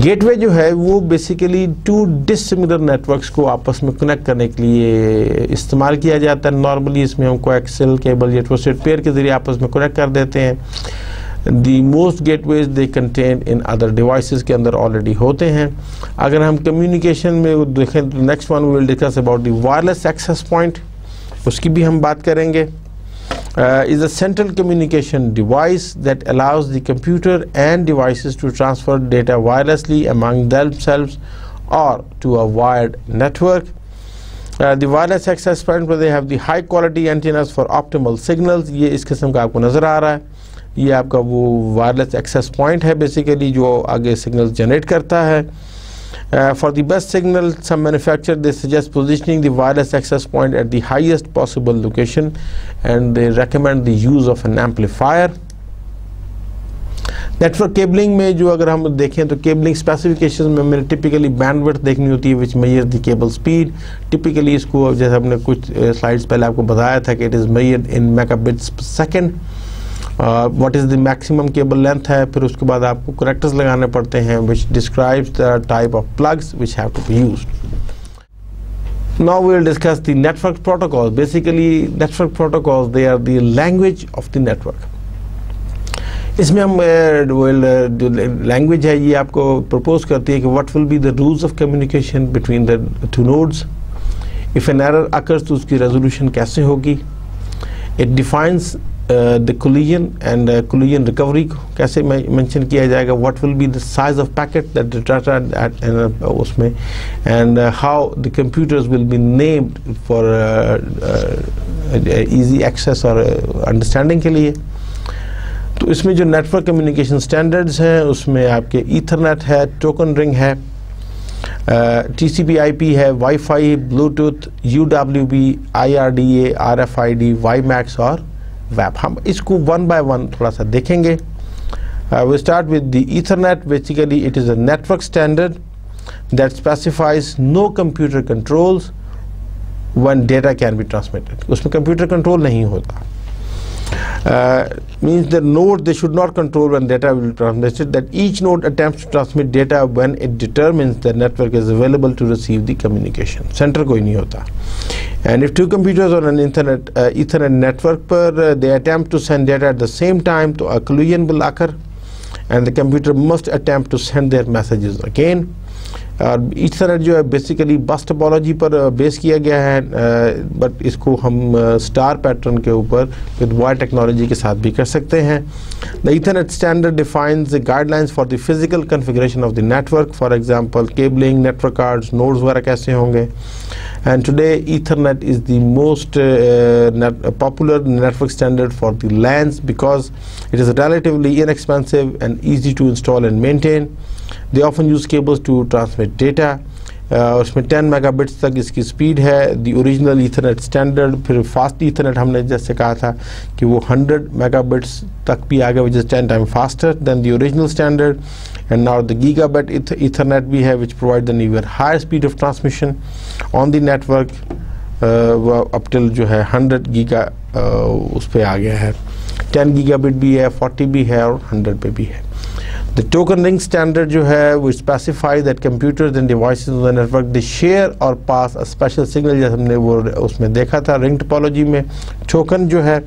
Gateway जो है वो बेसिकली टू डिसिमिलर नेटवर्क्स को आपस में कनेक्ट करने के लिए इस्तेमाल किया जाता है. नॉर्मली इसमें हम कोएक्सियल केबल या ट्विस्टेड पेयर के ज़रिए आपस में कनेक्ट कर देते हैं. The most gateways they contain in other devices के अंदर ऑलरेडी होते हैं. अगर हम कम्युनिकेशन में देखें तो next one will discuss about the wireless access point, उसकी भी हम बात करेंगे. is a central communication device that allows the computer and devices to transfer data wirelessly among themselves or to a wired network. The wireless access point where they have the high quality antennas for optimal signals. ये इस किस्म का आपको नज़र आ रहा है. ये आपका वो वायरलेस एक्सेस पॉइंट है बेसिकली जो आगे सिग्नल जनरेट करता है. For the best signal, some manufacturers they suggest positioning the wireless access point at the highest possible location and they recommend the use of an amplifier. Network cabling में जो अगर हम देखें तो केबलिंग स्पेसिफिकेशन में हमें टिपिकली बैंडविड्थ देखनी होती है which measure the cable speed. Typically इसको जैसे हमने कुछ स्लाइड्स पहले आपको बताया था कि it is measured in megabits per second. What is the maximum cable length है. फिर उसके बाद आपको कनेक्टर्स लगाने पड़ते हैं which describes the type of plugs which have to be used. Now we will discuss the network protocols. Basically, network protocols, they are the language of the network. इसमें हम जो लैंग्वेज है ये आपको प्रपोज करती है कि what will be the rules of communication between the two nodes. If an error occurs तो उसकी रेजोल्यूशन कैसे होगी. It defines the collision and collision recovery कैसे मेंशन किया जाएगा, what will be the size of packet that the data उसमें, and how the computers will be named for easy access और understanding के लिए। तो इसमें जो नेटवर्क कम्युनिकेशन स्टैंडर्ड्स हैं उसमें आपके ईथरनेट है, टोकन रिंग है, TCP/IP है, wifi, Bluetooth, UWB, IRDA, RFID, WiMAX और वेब। हम इसको वन बाय वन थोड़ा सा देखेंगे। We start with the Ethernet. Basically it is a network standard that specifies no computer controls when data can be transmitted. उसमें कंप्यूटर कंट्रोल नहीं होता। Means the node, they should not control when data will be transmitted, that each node attempts to transmit data when it determines the network is available to receive the communication. Center कोई नहीं होता। And if two computers on an Ethernet network पर they attempt to send data at the same time, तो a collision will occur and the computer must attempt to send their messages again. और ईथरनेट जो है बेसिकली बस टोपोलॉजी पर बेस किया गया है, बट इसको हम स्टार पैटर्न के ऊपर विद वायर टेक्नोलॉजी के साथ भी कर सकते हैं। The Ethernet standard defines the guidelines for the physical configuration of the network, for example cabling, network cards, nodes वगैरह कैसे होंगे। And today Ethernet is the most popular network standard for the LANs because it is relatively inexpensive and easy to install and maintain. They often use cables to transmit data. उसमें 10 megabits तक इसकी स्पीड है। The original Ethernet standard, फिर फास्ट Ethernet हमने जैसे कहा था कि वो 100 megabits तक भी आ गया, which is 10 times faster than the original standard. And now the gigabit Ethernet भी है, which provides an even higher speed of transmission on the network. up till जो है 100 giga उस पे आ गया है। 10 gigabit भी है, 40 भी है और 100 पे भी है। The token ring standard जो है वो specify that computers and devices on the network they share or pass a special signal, जैसे हमने वो उसमें देखा था रिंग टोपोलॉजी में। टोकन जो है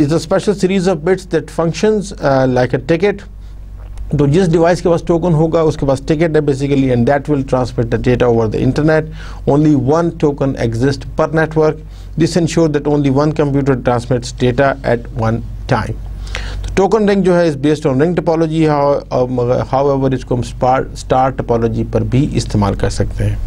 is a special series of bits that functions like a ticket. तो जिस डिवाइस के पास टोकन होगा उसके पास टिकट है basically, and that will transmit the data over the internet. Only one token exist per network. This insure that only one computer transmits data at one time. तो टोकन रिंग जो है is based on ring topology, however इसको हम स्टार टोपोलॉजी पर भी इस्तेमाल कर सकते हैं।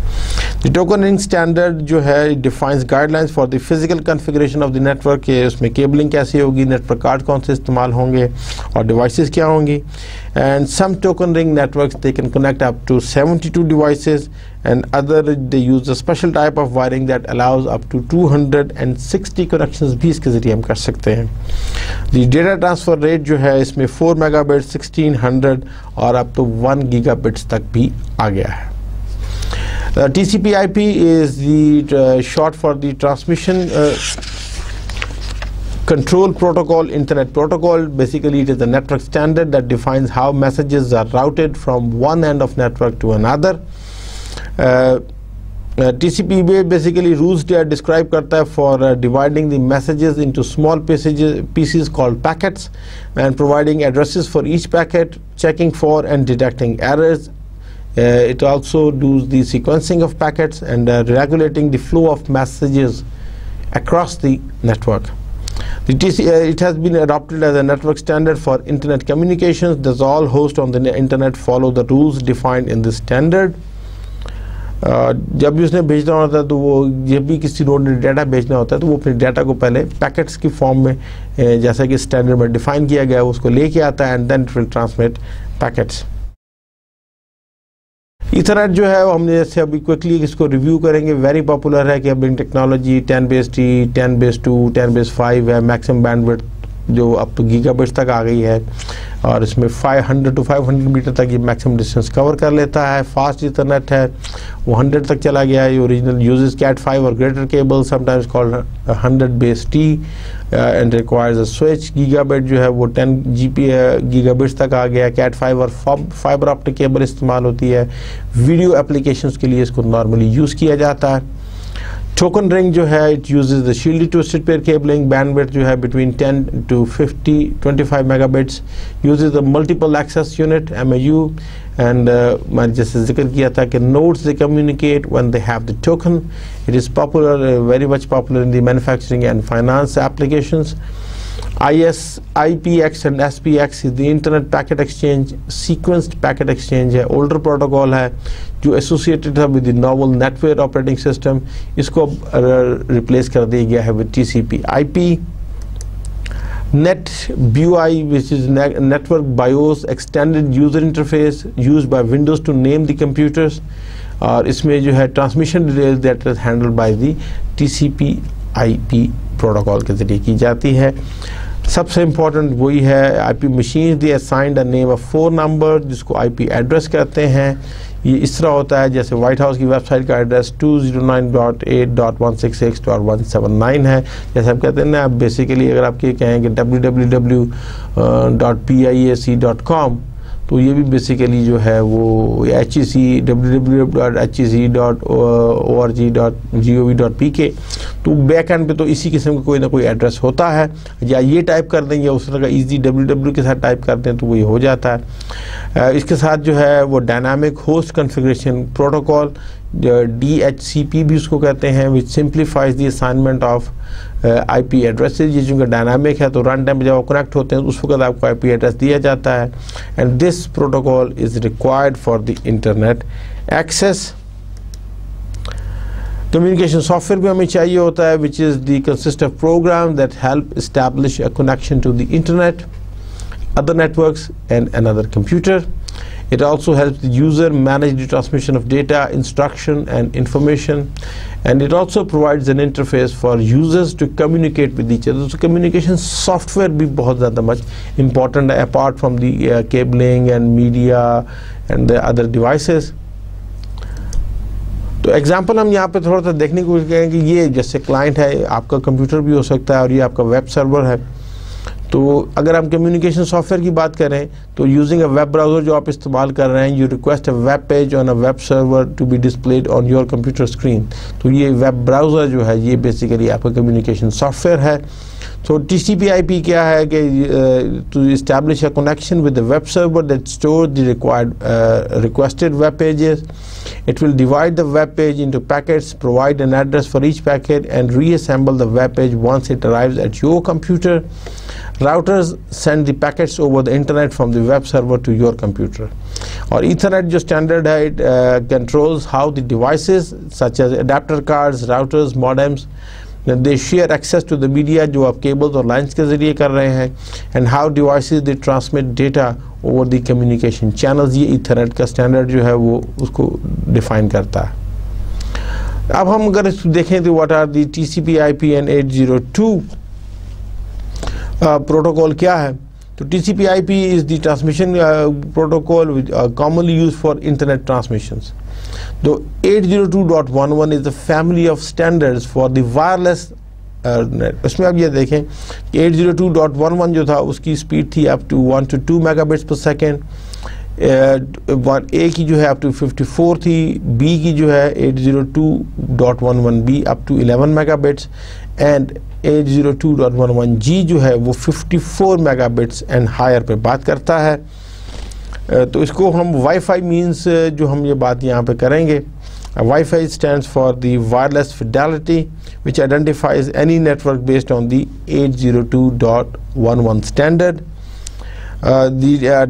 द टोकन रिंग स्टैंडर्ड जो है defines guidelines for the physical configuration of the network, के उसमें केबलिंग कैसी होगी, नेटवर्क कार्ड कौन से इस्तेमाल होंगे और डिवाइसेस क्या होंगी। And some token ring networks they can connect up to 72 devices, and other they use a special type of wiring that allows up to 260 connections भी इसके ज़रिए हम कर सकते हैं। The data transfer rate जो है इसमें 4 megabits, 1600 और up to 1 gigabits तक भी आ गया है। TCP/IP is the short for the transmission control protocol, internet protocol. Basically it is a network standard that defines how messages are routed from one end of network to another. TCP basically rules describe करता है for dividing the messages into small pieces called packets, and providing addresses for each packet, checking for and detecting errors. It also does the sequencing of packets and regulating the flow of messages across the network. It has been adopted as a network standard for internet communications. Thus all hosts on the internet follow the rules defined in this standard. जब भी उसने भेजना होता है तो वो जब भी किसी नोड ने डाटा भेजना होता है तो वो अपने डाटा को पहले पैकेट्स की फॉर्म में जैसा कि स्टैंडर्ड में डिफाइन किया गया है उसको लेके आता है, and then it will transmit packets. Ethernet जो है वो हमने जैसे अभी क्विकली इसको रिव्यू करेंगे। वेरी पॉपुलर है केबलिंग टेक्नोलॉजी, 10/T, 10/2, 10/5 है। मैक्सिमम बैंडविड्थ जो अब तो गीगाबिट्स तक आ गई है, और इसमें 500 to 500 मीटर तक ये मैक्सिमम डिस्टेंस कवर कर लेता है। फास्ट ईथरनेट है वो 100 तक चला गया है। ओरिजिनल यूजेस Cat5 और greater cable, sometimes called 100/T, and requires a switch. Gigabit जो है वो 10 गीगाबिट्स तक आ गया। Cat5 और फाइबर ऑप्टिक केबल इस्तेमाल होती है। वीडियो एप्लीकेशंस के लिए इसको नॉर्मली यूज़ किया जाता है। टोकन रिंग जो है it uses the shielded twisted pair cabling. Bandwidth जो है between 10 to 25 megabits, uses the multiple access unit MAU, and मैंने जैसे जिक्र किया था कि nodes they communicate when they have the token. It is popular, very much popular in the manufacturing and finance applications. IPX and SPX is the Internet Packet Exchange. Sequenced Packet Exchange है, older protocol है जो associated था with the novel NetWare operating system. इसको replace कर दिया गया है with TCP/IP. NetBIOS, which is Network BIOS Extended User Interface, used by Windows to name the computers. और इसमें जो है transmission delays that is handled by the TCP/IP protocol के जरिए की जाती है. सबसे इम्पोर्टेंट वही है IP machine the assigned a name of 4 number जिसको आईपी एड्रेस कहते हैं. ये इस तरह होता है जैसे वाइट हाउस की वेबसाइट का एड्रेस 209.8.166.179 है. जैसे आप कहते हैं ना, आप बेसिकली अगर आप ये कहें कि www.piac.com तो ये भी बेसिकली जो है वो www.hec.org.gov.pk तो बैक एंड पे तो इसी किस्म का कोई ना कोई एड्रेस होता है. या ये टाइप कर देंगे उस तरह का ईजी www के साथ टाइप करते हैं तो वो ये हो जाता है. इसके साथ जो है वो dynamic host configuration protocol DHCP भी उसको कहते हैं, which simplifies the assignment of IP addresses. ये जो डायनामिक है तो रन टाइम जब आप कनेक्ट होते हैं तो उस वक्त आपको IP एड्रेस दिया जाता है. And this protocol is required for the internet access. Communication software भी हमें चाहिए होता है which is the consist of program that help establish a connection to the internet, other networks and another computer. It also helps the user manage the transmission of data, instruction and information, and it also provides an interface for users to communicate with each other. So communication software भी बहुत ज़्यादा much important है apart from the cabling and media and the other devices. तो एग्जाम्पल हम यहाँ पे थोड़ा सा देखने की कोशिश करें कि ये जैसे क्लाइंट है, आपका कंप्यूटर भी हो सकता है और ये आपका वेब सर्वर है. तो अगर हम कम्युनिकेशन सॉफ्टवेयर की बात करें तो यूजिंग अ वेब ब्राउज़र जो आप इस्तेमाल कर रहे हैं, you request a web page on a web server to be displayed on your computer screen. तो ये वेब ब्राउज़र जो है ये बेसिकली आपका कम्युनिकेशन सॉफ्टवेयर है. तो TCP/IP क्या है कि to establish a connection with the web server that store the required requested web pages. It will divide the web page into packets, provide an address for each packet, and reassemble the web page once it arrives at your computer. Routers send the packets over the internet from the web server to your computer. और Ethernet जो standard है, it controls how the devices such as adapter cards, routers, modems, they share access to the media जो आप cables और lines के जरिए कर रहे हैं, and how devices they transmit data over the communication channels. ये Ethernet का standard जो है वो उसको define करता है. अब हम अगर इसको देखें तो what are the TCP/IP and 802 protocol क्या है. तो TCP/IP is the transmission protocol which commonly used for internet transmissions. The 802.11 is the family of standards for the wireless net. उसमें आप ये देखें 802.11 जो था उसकी स्पीड थी up to 1 to 2 megabits per second. A की जो है up to 54 थी, B की जो है 802.11B up to 11 megabits and 802.11G जो है वो 54 मेगाबिट्स एंड हायर पे बात करता है. तो इसको हम वाईफाई मींस जो हम ये बात यहाँ पे करेंगे. Wifi stands for the wireless Fidelity which identifies any network based on the 802.11 standard.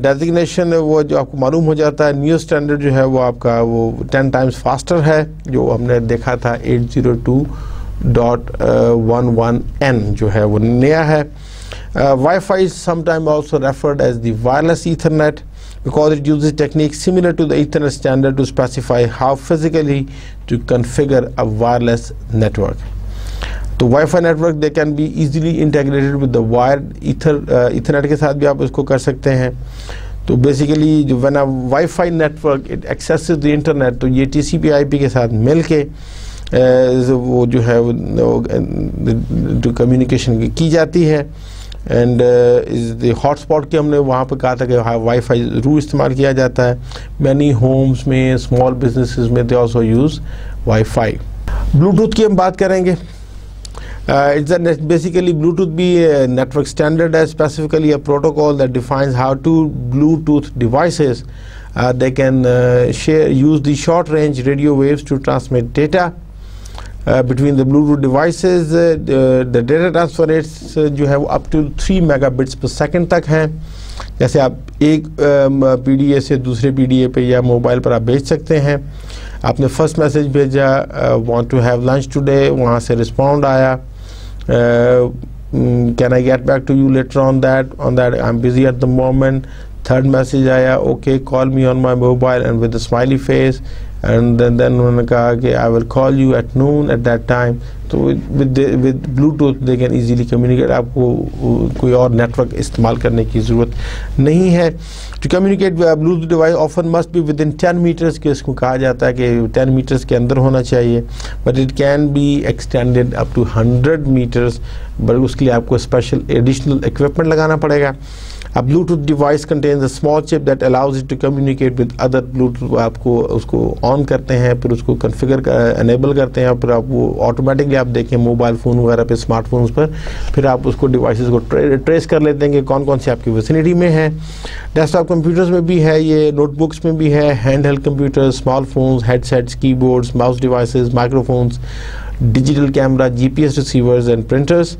Designation वो जो आपको मालूम हो जाता है. न्यू स्टैंडर्ड जो है वो आपका वो 10 टाइम्स फास्टर है जो हमने देखा था 802.11n जो है वो नया है. Wi-Fi is sometimes also referred as the wireless Ethernet because it uses techniques similar to the Ethernet standard to specify how physically to configure a wireless network. तो Wi-Fi network they can be easily integrated with the wired Ethernet के साथ भी आप इसको कर सकते हैं. तो बेसिकली जो when a Wi-Fi network it accesses the internet तो ये TCP/IP के साथ मिलके वो जो है जो कम्युनिकेशन की जाती है. एंड इस हॉटस्पॉट के हमने वहाँ पे कहा था कि वाईफाई ज़रूर इस्तेमाल किया जाता है. मैनी होम्स में, स्मॉल बिजनेसेस में they also use wifi. Bluetooth की हम बात करेंगे. It's basically Bluetooth be a network standard as specifically a protocol that defines how two Bluetooth devices they can use the short range radio waves to transmit data between the Bluetooth devices. The data transfer rates जो है वो up to 3 megabits per second तक हैं. जैसे आप एक PDA से दूसरे PDA पे या मोबाइल पर आप भेज सकते हैं. आपने फर्स्ट मैसेज भेजा want to have lunch today, वहाँ से रिस्पॉन्ड आया can I get back to you later on that I'm busy at the moment. Third message आया okay call me on my mobile and with a smiley face, and then उन्होंने कहा कि I will call you at noon at that time. तो with Bluetooth they can easily communicate. आपको कोई और नेटवर्क इस्तेमाल करने की ज़रूरत नहीं है. To communicate Bluetooth device often must be within 10 meters के इसको कहा जाता है कि 10 meters के अंदर होना चाहिए, but it can be extended up to 100 meters, but उसके लिए आपको special additional equipment लगाना पड़ेगा. A Bluetooth device contains a small chip that allows it to communicate with other Bluetooth. आपको उसको ऑन करते हैं, फिर उसको कॉन्फ़िगर एनेबल करते हैं, फिर आप वो ऑटोमेटिकली आप देखें मोबाइल फ़ोन वगैरह पे, स्मार्टफोन्स पर, फिर आप उसको डिवाइसेस को ट्रेस कर लेते हैं कि कौन कौन से आपकी विसिनिटी में है. डेस्कटॉप कंप्यूटर्स में भी है ये, नोटबुक्स में भी है, hand held computers, small phones, headsets, keyboards, mouse devices, microphones, digital camera, GPS receivers and printers.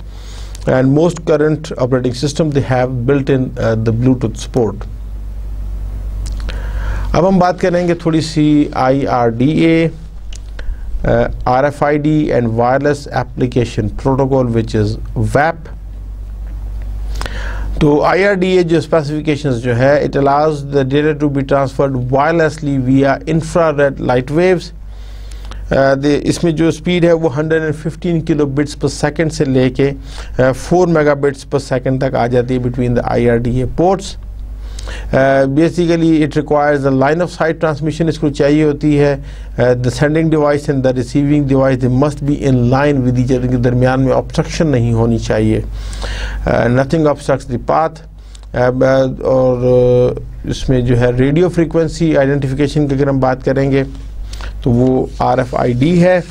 And most current operating systems they have built in the Bluetooth support. अब हम बात करेंगे थोड़ी सी IRDA, RFID and wireless application protocol which is WAP. तो IRDA जो specifications जो है, it allows the data to be transferred wirelessly via infrared light waves. इसमें जो स्पीड है वो 115 किलोबिट्स पर सेकंड से लेके 4 मेगाबिट्स पर सेकंड तक आ जाती है between the IRDA ports. Basically it requires the line of site transmission. इसको चाहिए होती है the sending device and the receiving device they must be in line with each other. के दरमियान में ऑब्स्ट्रक्शन नहीं होनी चाहिए. Nothing obstructs the path. और इसमें जो है रेडियो फ्रीक्वेंसी आइडेंटिफिकेशन की अगर हम बात करेंगे तो वो RFID है.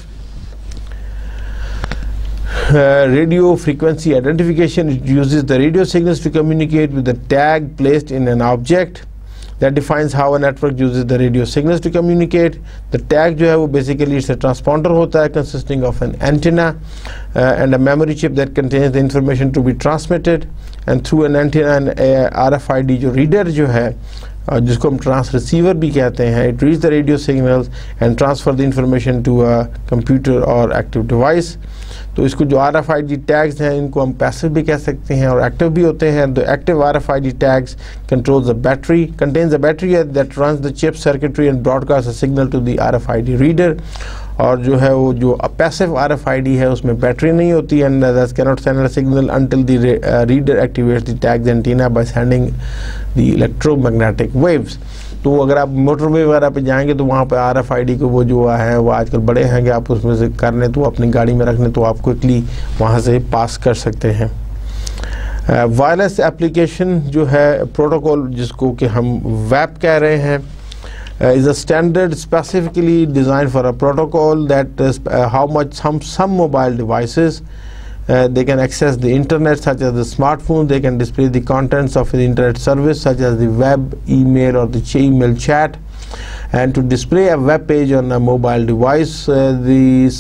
Radio frequency identification, it uses the radio signals to communicate with the tag placed in an object. That defines how a network uses the radio signals to communicate. The tag जो है वो basically it's a transponder होता है consisting of an antenna and a memory chip that contains the information to be transmitted, and through an antenna and RFID जो reader जो है जिसको हम ट्रांस रिसीवर भी कहते हैं, it reach the radio signals and transfer the information to a computer और एक्टिव डिवाइस. तो इसको जो RFID टैग्स हैं इनको हम पैसिव भी कह सकते हैं और एक्टिव भी होते हैं. The active RFID tags controls the battery, contains the battery that runs the chip circuitry and broadcast a signal to the RFID reader. और जो है वो जो पैसिव RFID है उसमें बैटरी नहीं होती and that can not send a signal until the reader activates the tags antenna by sending the electromagnetic waves. तो अगर आप मोटरवे वगैरह पे जाएंगे तो वहाँ पे RFID को वो जो है वो आजकल बड़े हैं कि आप उसमें से कर लें तो अपनी गाड़ी में रख लें तो आप क्विकली वहाँ से पास कर सकते हैं. वायरलेस एप्लीकेशन जो है प्रोटोकॉल जिसको कि हम WAP कह रहे हैं is a standard specifically designed for a protocol that how much some mobile devices they can access the internet, such as the smartphone. They can display the contents of the internet service such as the web, email or the email chat. And to display a web page on a mobile device, the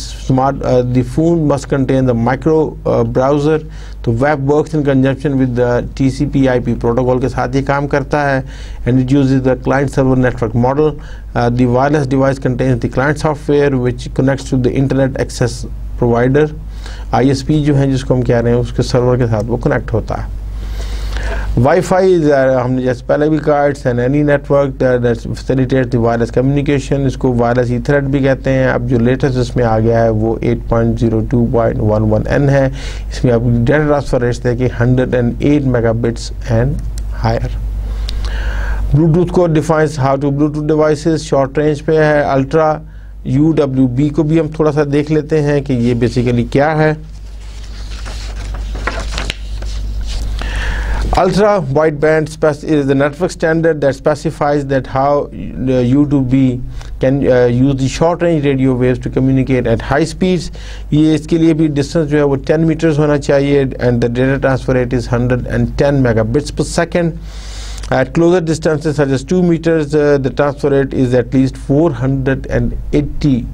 phone must contain the micro browser. तो web works in conjunction with the TCP/IP protocol के साथ ये काम करता है, and it uses the client server network model. The wireless device contains the client software which connects to the internet access provider. ISP जो है जिसको हम कह रहे हैं उसके सर्वर के साथ वो कनेक्ट होता है. वाईफाई हमने जैसे पहले भी कहा, it's an any network that facilitates the wireless communication. इसको वायरलेस ईथरनेट भी कहते हैं. अब जो लेटेस्ट इसमें आ गया है वो 8.02.11n है. इसमें अब डेटा ट्रांसफर रेट्स देखिए 108 मेगाबिट्स एंड हायर. ब्लूटूथ को defines how two Bluetooth devices short range पे है. अल्ट्रा UWB को भी हम थोड़ा सा देख लेते हैं कि ये बेसिकली क्या है. Ultra wideband is the network standard that specifies that how you to be can use the short range radio waves to communicate at high speeds. ये इसके लिए भी distance जो है वो 10 meters होना चाहिए, and the data transfer rate is 110 megabits per second. At closer distances such as 2 meters, the transfer rate is at least 480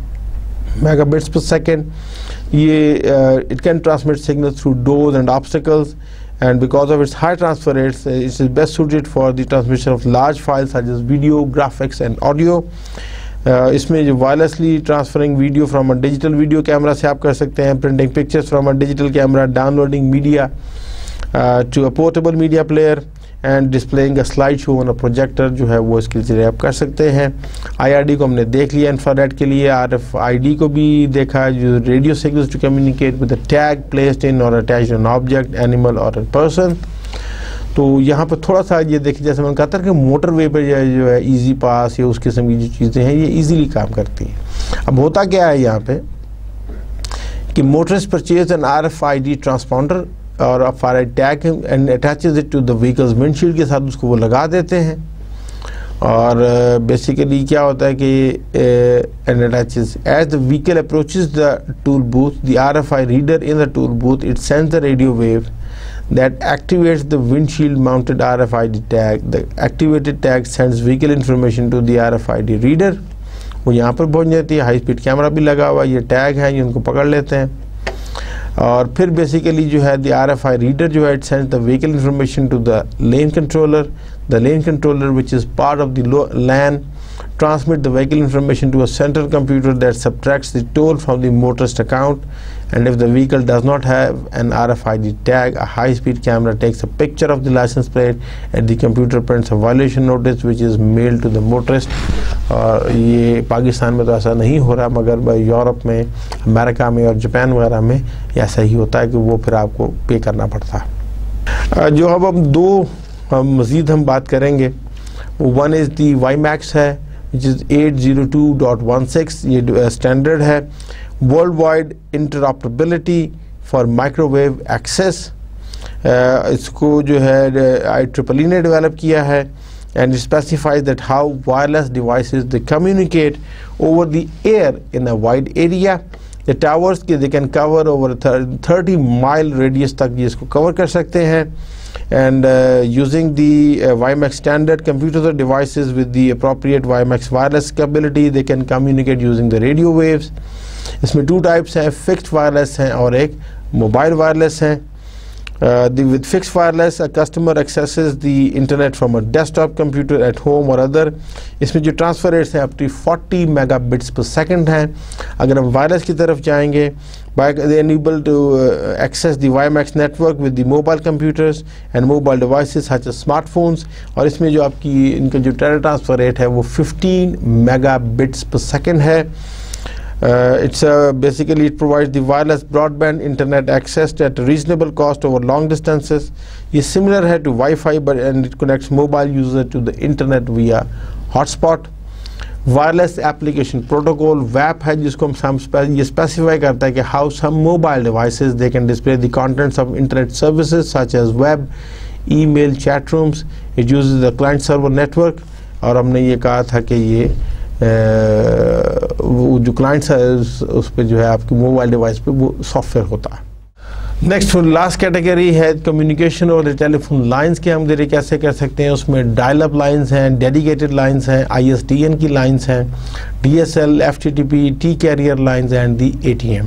megabits per second. It can transmit signals through doors and obstacles, and because of its high transfer rates, it is best suited for the transmission of large files such as video, graphics and audio. इसमें जो wirelessly transferring video from a digital video camera से आप कर सकते हैं, printing pictures from a digital camera, downloading media to a portable media player and displaying a slide show on a projector, जो है वो इसके जरिए आप कर सकते हैं। IRD को हमने देख लिया इंफ्रारेड के लिए, RFID को भी देखा, जो radio signals to communicate with a tag placed in और अटैच्ड एन ऑब्जेक्ट, एनिमल और अ पर्सन। तो यहाँ पर थोड़ा सा ये देखिए, जैसे मैंने कहा था कि मोटर वे पर जो है इजी पास या उस किस्म की जो चीज़ें हैं ये इजीली काम करती हैं। अब होता क्या है यहाँ पे कि motorist purchase an RFID transponder और RFID tag and attaches it to the vehicle's windshield के साथ उसको वो लगा देते हैं, और बेसिकली क्या होता है कि and attaches as the vehicle approaches the toll booth, the RFID reader in the toll booth, it sends the radio wave that activates the windshield mounted RFID tag. The activated tag sends vehicle information to the RFID reader. वो यहाँ पर पहुँच जाती है, हाई स्पीड कैमरा भी लगा हुआ, ये टैग है, ये उनको पकड़ लेते हैं, और फिर बेसिकली जो है the RFID reader जो है it sends the vehicle information to the lane controller. The lane controller, which is part of the LAN, transmit the vehicle information to a central computer that subtracts the toll from the motorist account. And if the vehicle does not have an RFID tag, a high-speed camera takes a picture of the license plate and the computer prints a violation notice which is mailed to the motorist. और ये पाकिस्तान में तो ऐसा नहीं हो रहा, मगर यूरोप में, अमेरिका में और जापान वगैरह में ऐसा ही होता है कि वो फिर आपको पे करना पड़ता है। जो अब हम दो मज़ीद हम बात करेंगे, वन इज़ दी WiMAX है, which is 802.16, ये स्टैंडर्ड है, world wide interoperability for microwave access. इसको जो है IEEE ने डेवलप किया है, and it specifies that how wireless devices they communicate over the air in a wide area. The towers they can cover over 30-mile radius तक ये इसको cover कर सकते हैं, and using the WiMAX standard, computers or devices with the appropriate WiMAX wireless capability they can communicate using the radio waves. इसमें 2 types हैं, fixed wireless हैं और एक mobile wireless हैं। With fixed wireless, a customer accesses the internet from a desktop computer at home or other. इसमें जो transfer rates हैं up to 40 megabits per second हैं। अगर हम wireless की तरफ जाएंगे, they enable to access the WiMAX network with the mobile computers and mobile devices such as smartphones, और इसमें जो आपकी इनका जो data transfer rate है वो 15 megabits per second है। Basically it provides the wireless broadband internet access at a reasonable cost over long distances. ये similar है to Wi-Fi, and it connects mobile user to the internet via hotspot. Wireless application protocol WAP है, जिसको हम ये specify करता है कि how some mobile devices they can display the contents of internet services such as web, email, chat rooms. It uses the client server network, और हमने ये कहा था कि ये वो जो क्लाइंट्स है उस पर जो है आपकी मोबाइल डिवाइस पे वो सॉफ्टवेयर होता है। नेक्स्ट लास्ट कैटेगरी है कम्युनिकेशन और टेलीफोन लाइंस के हम जरिए कैसे कर सकते हैं। उसमें डायल अप लाइंस हैं, डेडिकेटेड लाइंस हैं, ISDN की लाइंस हैं, DSL, FTTP, T carrier lines and the ATM।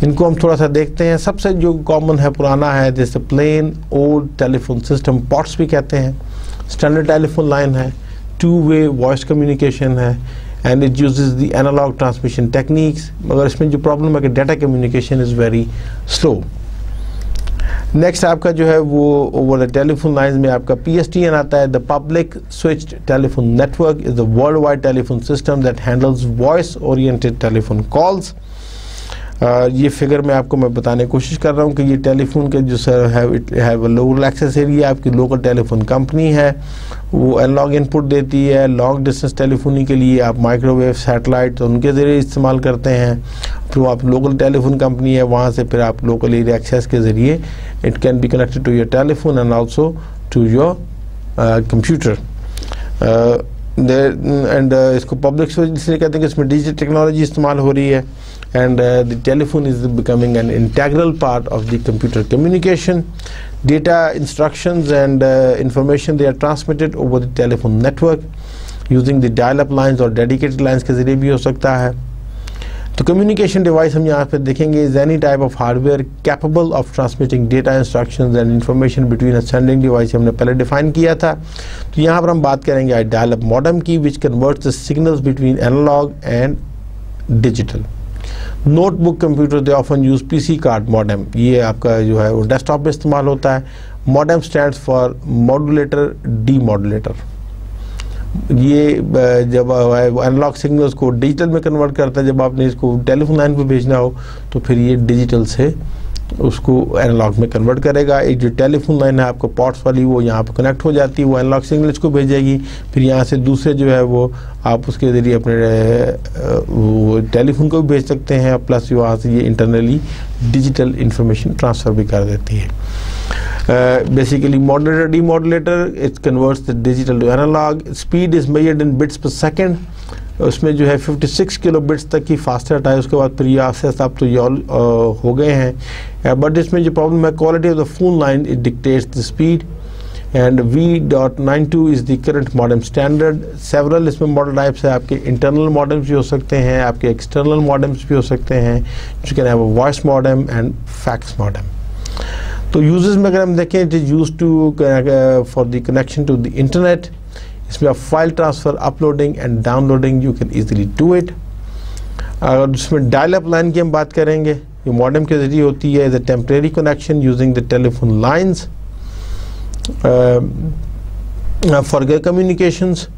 इनको हम थोड़ा सा देखते हैं। सबसे जो कॉमन है, पुराना है, जैसे plain old telephone system, POTS भी कहते हैं, स्टैंडर्ड टेलीफोन लाइन है, टू-वे वॉइस कम्युनिकेशन है, and it uses the analogue transmission techniques, मगर इसमें जो प्रॉब्लम है कि data communication is very slow. Next आपका जो है वो ओवर द टेलीफोन लाइंस में आपका PSTN आता है। The public switched telephone network is the world wide telephone system that handles voice oriented telephone calls. ये फिगर में आपको मैं बताने की कोशिश कर रहा हूँ कि ये टेलीफोन के जो sir have local access area, आपकी लोकल टेलीफोन कंपनी है, वो एनालॉग इनपुट देती है। लॉन्ग डिस्टेंस टेलीफोनी के लिए आप माइक्रोवेव, सैटेलाइट, तो उनके ज़रिए इस्तेमाल करते हैं। फिर आप लोकल टेलीफोन कंपनी है, वहाँ से फिर आप लोकल एरिया एक्सेस के ज़रिए it can be connected to your telephone and also to your computer. And इसको पब्लिक स्विच इसलिए कहते हैं कि इसमें डिजिटल टेक्नोलॉजी इस्तेमाल हो रही है, and the telephone is becoming an integral part of the computer communication. Data, instructions and information, they are transmitted over the telephone network using the dial-up lines or dedicated lines के ज़रिए भी हो सकता है। तो communication device हम यहाँ पे देखेंगे is any type of hardware capable of transmitting data, instructions and information between a sending device, हमने पहले define किया था। तो यहाँ पर हम बात करेंगे dial-up modem की, which converts the signals between analog and digital. Notebook computer they often use PC card modem, ये आपका जो है वो डेस्कटॉप में इस्तेमाल होता है। Modem stands for modulator demodulator. ये जब एनालॉग सिग्नल्स को डिजिटल में कन्वर्ट करता है, जब आपने इसको टेलीफोन लाइन पे भेजना हो तो फिर ये डिजिटल से उसको एनालॉग में कन्वर्ट करेगा। एक जो टेलीफोन लाइन है आपको पॉट्स वाली, वो यहाँ पर कनेक्ट हो जाती है, वो एनालॉग सिग्नल्स को भेजेगी, फिर यहाँ से दूसरे जो है वो आप उसके ज़रिए अपने वो टेलीफोन को भी भेज सकते हैं, प्लस वहाँ से ये इंटरनली डिजिटल इंफॉर्मेशन ट्रांसफ़र भी कर देती है। Basically modulator demodulator it converts the digital to analogue. Speed is measured in bits per second, उसमें जो है 56 किलो बिट्स तक की फास्ट रेट है। उसके बाद फिर ये आस्ते आस्ते अब तो ये हो गए हैं, बट इसमें जो प्रॉब्लम है quality of the phone line it dictates the speed. And V.92 is the current modem standard. Several इसमें मॉडल टाइप्स है, आपके इंटरनल मॉडेम्स भी हो सकते हैं, आपके एक्सटर्नल मॉडेम्स भी हो सकते हैं, जो can have a voice modem and fax modem. तो यूजेस में अगर हम देखें, it is used to for the connection to the internet. इसमें आप file transfer, uploading and downloading you can easily do it. अगर उसमें डायल अप लाइन की हम बात करेंगे, ये मॉडेम के जरिए होती है, is a temporary connection using the telephone lines for communications.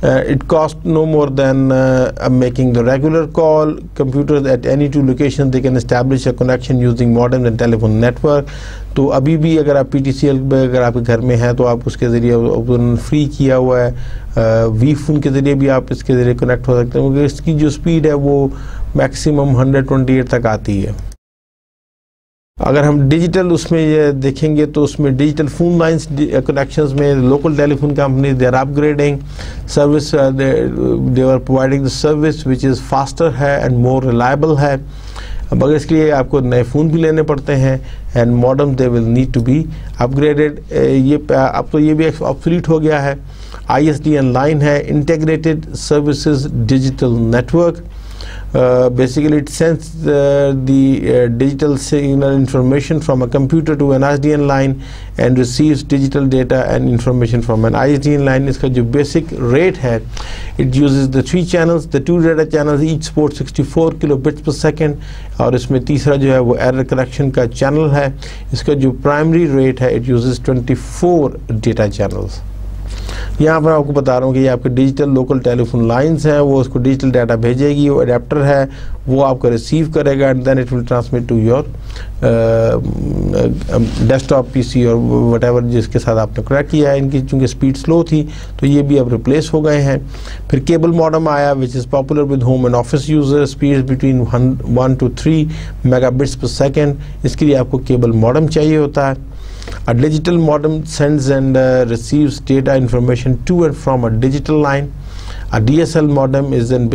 It costs no more than making the regular call. Computers at any two locations they can establish a connection using modem and telephone network. तो अभी भी अगर आप PTCL में अगर आपके घर में हैं तो आप उसके ज़रिए फ्री किया हुआ है वी फोन के ज़रिए भी आप इसके ज़रिए कनेक्ट हो सकते हैं, क्योंकि इसकी जो स्पीड है वो मैक्सिमम 128 तक आती है। अगर हम डिजिटल उसमें ये देखेंगे तो उसमें डिजिटल फोन लाइंस कनेक्शंस में local telephone company they are upgrading service, they are providing the service which is faster है एंड मोर रिलायबल है। मगर इसके लिए आपको नए फ़ोन भी लेने पड़ते हैं and modem they will need to be upgraded. ये अब तो ये भी ऑब्सोलीट हो गया है। ISDN लाइन है, integrated services digital network. Basically it sends the digital signal information from a computer to an ISDN line and receives digital data and information from an ISDN line. इसका जो basic rate है, it uses the 3 channels, the 2 data channels each support 64 kilobits per second, और इसमें तीसरा जो है वो error correction का channel है। इसका जो primary rate है, it uses 24 data channels। यहाँ पर आपको बता रहा हूँ कि ये आपके डिजिटल लोकल टेलीफोन लाइंस हैं, वो उसको डिजिटल डाटा भेजेगी, वो अडेप्टर है वो आपको रिसीव करेगा and then it will transmit to your desktop PC और वटेवर जिसके साथ आपने कनेक्ट किया है। इनकी चूँकि स्पीड स्लो थी तो ये भी अब रिप्लेस हो गए हैं। फिर केबल मॉडेम आया which is popular with home and office user, speed between 1 to 3 megabits per second। इसके लिए आपको केबल मॉडेम चाहिए होता है। A digital modem sends and receives data information to and from a digital line. A DSL modem is an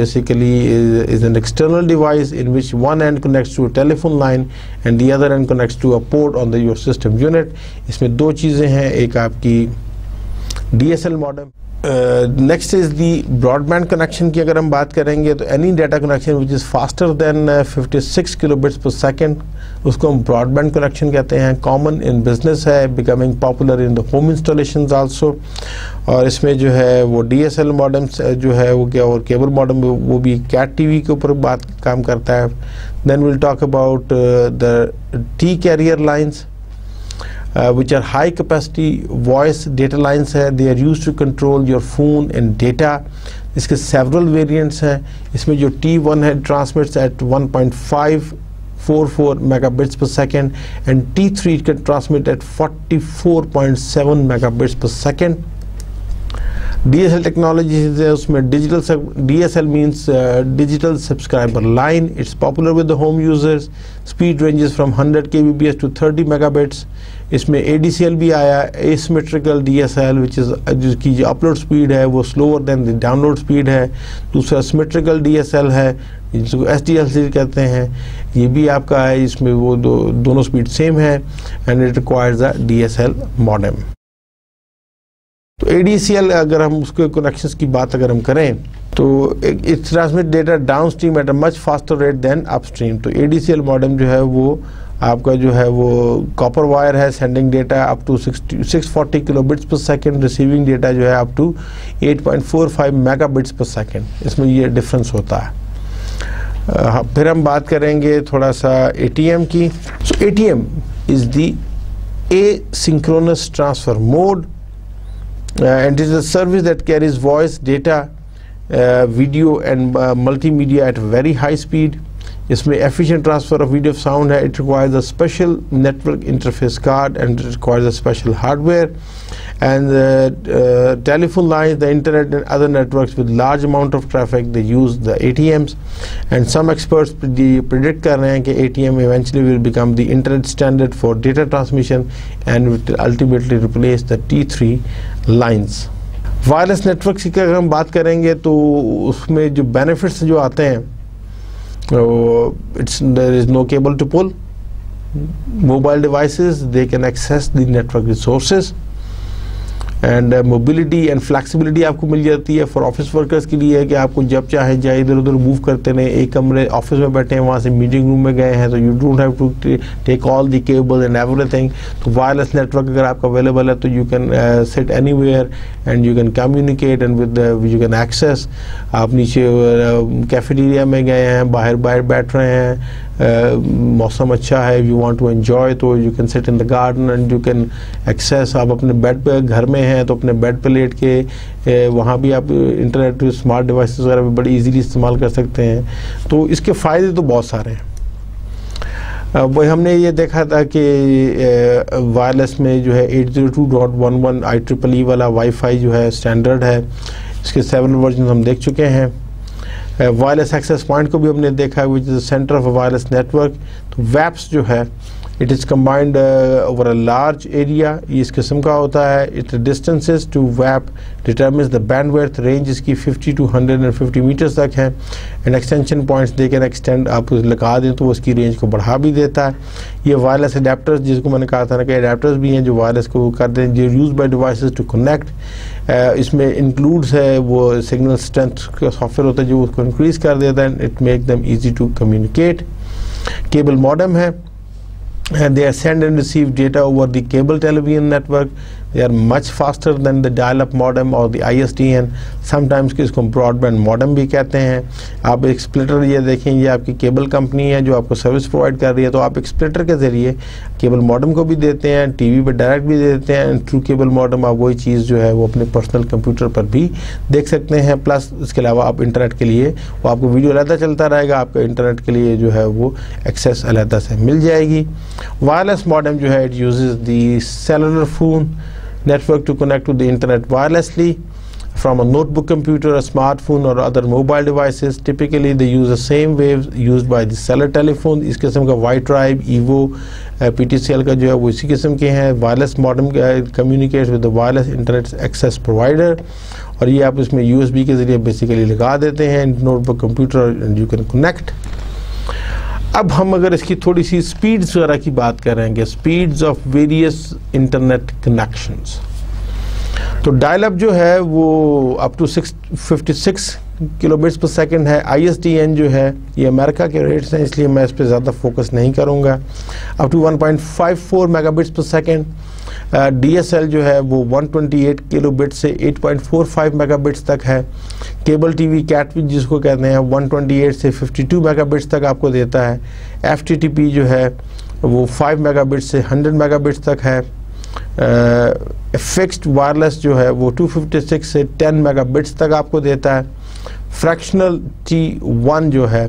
external device in which one end connects to a telephone line and the other end connects to a port on your system unit. इसमें 2 चीज़ें हैं, एक आपकी DSL modem। Next is the broadband connection की अगर हम बात करेंगे तो any data connection which is faster than 56 kilobits per second उसको हम ब्रॉडबैंड कनेक्शन कहते हैं। कॉमन इन बिजनेस है, becoming popular in the home installations also. और इसमें जो है वो DSL मॉडेम्स जो है वो क्या, और केबल मॉडेम वो भी कैट TV के ऊपर काम करता है। Then will talk about the T carrier lines which are high capacity voice data lines है, they are used to control your phone and data। इसके several variants हैं। इसमें जो T1 है transmits at 1.544 megabits per second and T3 can transmit at 44.7 megabits per second। DSL technology है, उसमें DSL means digital subscriber line. It's popular with the home users. Speed ranges from 100 kbps to 30 megabits. इसमें ADCL भी आया, एसिमेट्रिकल DSL, विच इज़ जिसकी जो अपलोड स्पीड है वो slower then the download speed है. दूसरा सिमेट्रिकल DSL है जिसको SDLC कहते हैं, ये भी आपका है. इसमें वो दोनों स्पीड सेम है and it requires a DSL modem. तो ADCL अगर हम उसके कनेक्शंस की बात अगर हम करें तो it transmit data downstream at a much faster rate than upstream. तो ADCL मॉडेम जो है वो आपका जो है वो कॉपर वायर है, sending data up to 640 kilobits per second, receiving data जो है up to 8.45 megabits per second. इसमें ये डिफरेंस होता है. फिर हम बात करेंगे थोड़ा सा ATM की. सो ATM is the asynchronous transfer mode. And it is a service that carries voice, data, video and multimedia at very high speed. इसमें efficient transfer of video sound है. It requires a special network interface card and it requires a special hardware. And telephone lines, the internet and other networks with large amount of traffic, they use the ATMs. And some experts predict कर रहे हैं कि ATM eventually will become the internet standard for data transmission and will ultimately replace the T3 lines. Wireless network की अगर हम बात करेंगे तो उसमें जो बेनिफिट्स जो आते हैं, there is no cable to pull. Mobile devices, they can access the network resources. And mobility and flexibility आपको मिल जाती है. फॉर ऑफिस वर्कर्स के लिए है कि आपको जब चाहे जाए इधर उधर मूव करते नहीं. एक कमरे ऑफिस में बैठे हैं, वहाँ से मीटिंग रूम में गए हैं, तो you don't have to take all the cable and everything. तो वायरलेस नेटवर्क अगर आपका अवेलेबल है तो you can sit anywhere and you can communicate and with you can access. आप नीचे कैफेटेरिया में गए हैं, बाहर बैठ रहे हैं, मौसम अच्छा है, यू वांट टू एंजॉय, तो you can sit in the garden and you can access. आप अपने बेड पे घर में हैं तो अपने बेड पे लेट के वहाँ भी आप इंटरनेट स्मार्ट डिवाइसेस वगैरह भी बड़ी इजीली इस्तेमाल कर सकते हैं. तो इसके फ़ायदे तो बहुत सारे हैं. वही हमने ये देखा था कि वायरलेस में जो है 802.11 IEEE वाला वाईफाई जो है स्टैंडर्ड है. इसके 7 वर्जन हम देख चुके हैं. वायरलेस एक्सेस पॉइंट को भी हमने देखा है, which is centre of wireless network. तो वैप्स जो है it is combined over a large area, ये इस किस्म का होता है. इट डिस्टेंसेस टू वैप डिटर्मिन्स द बैंडविड्थ. रेंज इसकी 50 to 150 मीटर्स तक है. And extension points they can extend, आप लगा दें तो वो उसकी रेंज को बढ़ा भी देता है. ये वायरलेस अडेप्टर्स, जिसको मैंने कहा था ना कि अडेप्टर्स भी हैं जो वायरलेस को करते हैं, जो use by devices to connect. इसमें इंक्लूड्स है वो सिग्नल स्ट्रेंथ का सॉफ्टवेयर होता है जो उसको इंक्रीज कर देता है. It make them easy to communicate. Cable modem है, and they send and receive data over the cable television network. They are much faster than the dial-up modem or the ISDN. Sometimes इसको ब्रॉडबैंड मॉडेम भी कहते हैं. आप एक स्प्लिटर ये देखें, ये आपकी केबल कंपनी है जो आपको सर्विस प्रोवाइड कर रही है, तो आप एक स्प्लिटर के ज़रिए केबल मॉडेम को भी देते हैं, टीवी पे डायरेक्ट भी देते हैं. एंड थ्रू केबल मॉडेम आप वही चीज़ जो है वो अपने पर्सनल कंप्यूटर पर भी देख सकते हैं. प्लस इसके अलावा आप इंटरनेट के लिए वो आपको वीडियो अलहदा चलता रहेगा, आपका इंटरनेट के लिए जो है वो एक्सेस अलहदा से मिल जाएगी. वायरलेस मॉडेम जो है it uses the cellular phone network to connect to the internet wirelessly from a notebook computer, a smartphone or other mobile devices. Typically they use the same waves used by the cellular telephone. इस किस्म का Y-Tribe, Evo, PTCL का जो है वो इसी किस्म के हैं. Wireless modem communicates with the wireless internet access provider, और ये आप इसमें USB के ज़रिए बेसिकली लगा देते हैं notebook computer and you can connect. अब हम अगर इसकी थोड़ी सी स्पीड्स वगैरह की बात करेंगे, speeds of various internet connections. तो डायल अप जो है वो up to 656 kilobits per second है. ISDN जो है ये अमेरिका के रेट्स हैं, इसलिए मैं इस पर ज़्यादा फोकस नहीं करूँगा. अप टू 1.54 मेगाबिट्स पर सेकंड. DSL जो है वो 128 किलोबिट से 8.45 मेगाबिट्स तक है. केबल टीवी कैटविच जिसको कहते हैं 128 से 52 मेगाबिट्स तक आपको देता है. FTTP जो है वो 5 मेगाबिट से 100 मेगाबिट्स तक है. फिक्स्ड वायरलेस जो है वो 256 से 10 मेगाबिट्स तक आपको देता है. फ्रैक्शनल T1 जो है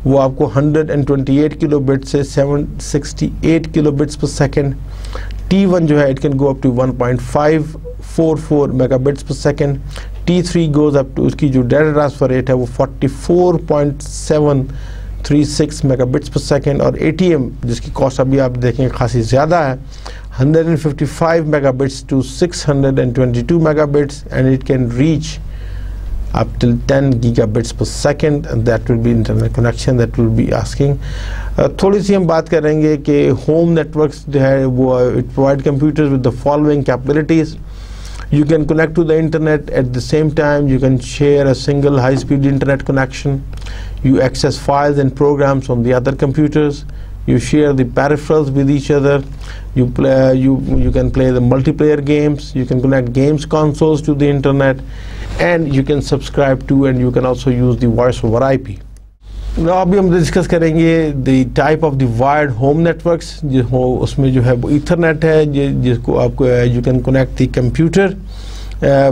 वो आपको 128 किलोबिट से 768 किलोबिट्स पर सेकेंड. T1 जो है it can go up to 1.544 megabits per second. T3 goes up to, उसकी जो डाटा ट्रांसफ़र रेट है वो 44.736 मेगाबिट्स पर सेकेंड, और ATM जिसकी कॉस्ट अभी आप देखें खासी ज़्यादा है, 155 megabits to 622 megabits, and it can reach up till 10 gigabits per second, and that will be internet connection that will be asking. थोड़ी सी हम बात करेंगे कि होम नेटवर्क्स जो है वो it provide computers with the following capabilities. You can connect to the internet at the same time. You can share a single high-speed internet connection. You access files and programs on the other computers. You share the peripherals with each other. You play. You can play the multiplayer games. You can connect games consoles to the internet, and you can subscribe to, and you can also use the voice over IP. Now अभी हम डिस्कस करेंगे the type of the wired home networks. उसमें जो है वो Ethernet है, जिसको आपको you can connect the computer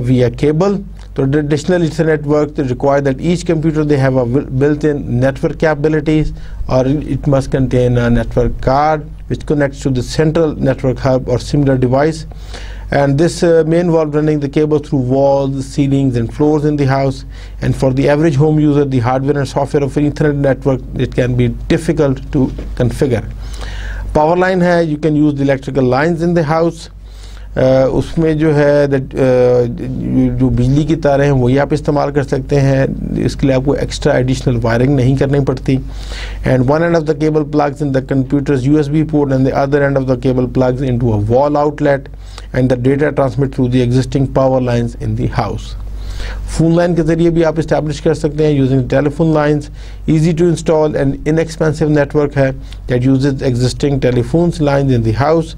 via cable. So traditional Ethernet works require that each computer they have a built-in network capabilities, or it must contain a network card which connects to the central network hub or similar device. And this may involve running the cable through walls, ceilings and floors in the house. And for the average home user, the hardware and software of an Ethernet network, it can be difficult to configure. Power line है, you can use the electrical lines in the house. उसमें जो है जो बिजली की तारें हैं वही आप इस्तेमाल कर सकते हैं, इसके लिए आपको एक्स्ट्रा एडिशनल वायरिंग नहीं करनी पड़ती. And one end of the cable plugs in the computers USB port, and the other end of the cable plugs into a wall outlet, and the data transmit through the existing power lines in the house. Phone line के जरिए भी आप इस्टेब्लिश कर सकते हैं using telephone lines. Easy to install and inexpensive network है that uses existing telephone lines in the house.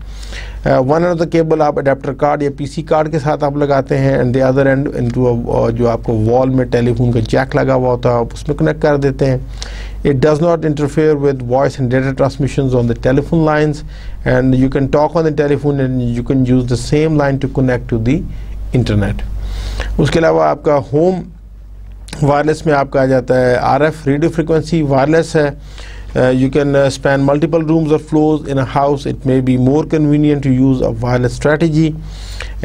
One end of the cable आप अडेप्टर कार्ड या PC कार्ड के साथ आप लगाते हैं, and the other and into जो आपको वॉल में टेलीफोन का जैक लगा हुआ होता है आप उसमें कनेक्ट कर देते हैं. It does not interfere with voice and data transmissions on the telephone lines, and you can talk on the telephone and you can use the same line to connect to the internet. उसके अलावा आपका होम वायरलेस में आपका आ जाता है RF रेडियो फ्रिक्वेंसी वायरलेस है. You can span multiple rooms or floors in a house. It may be more convenient to use a wireless strategy.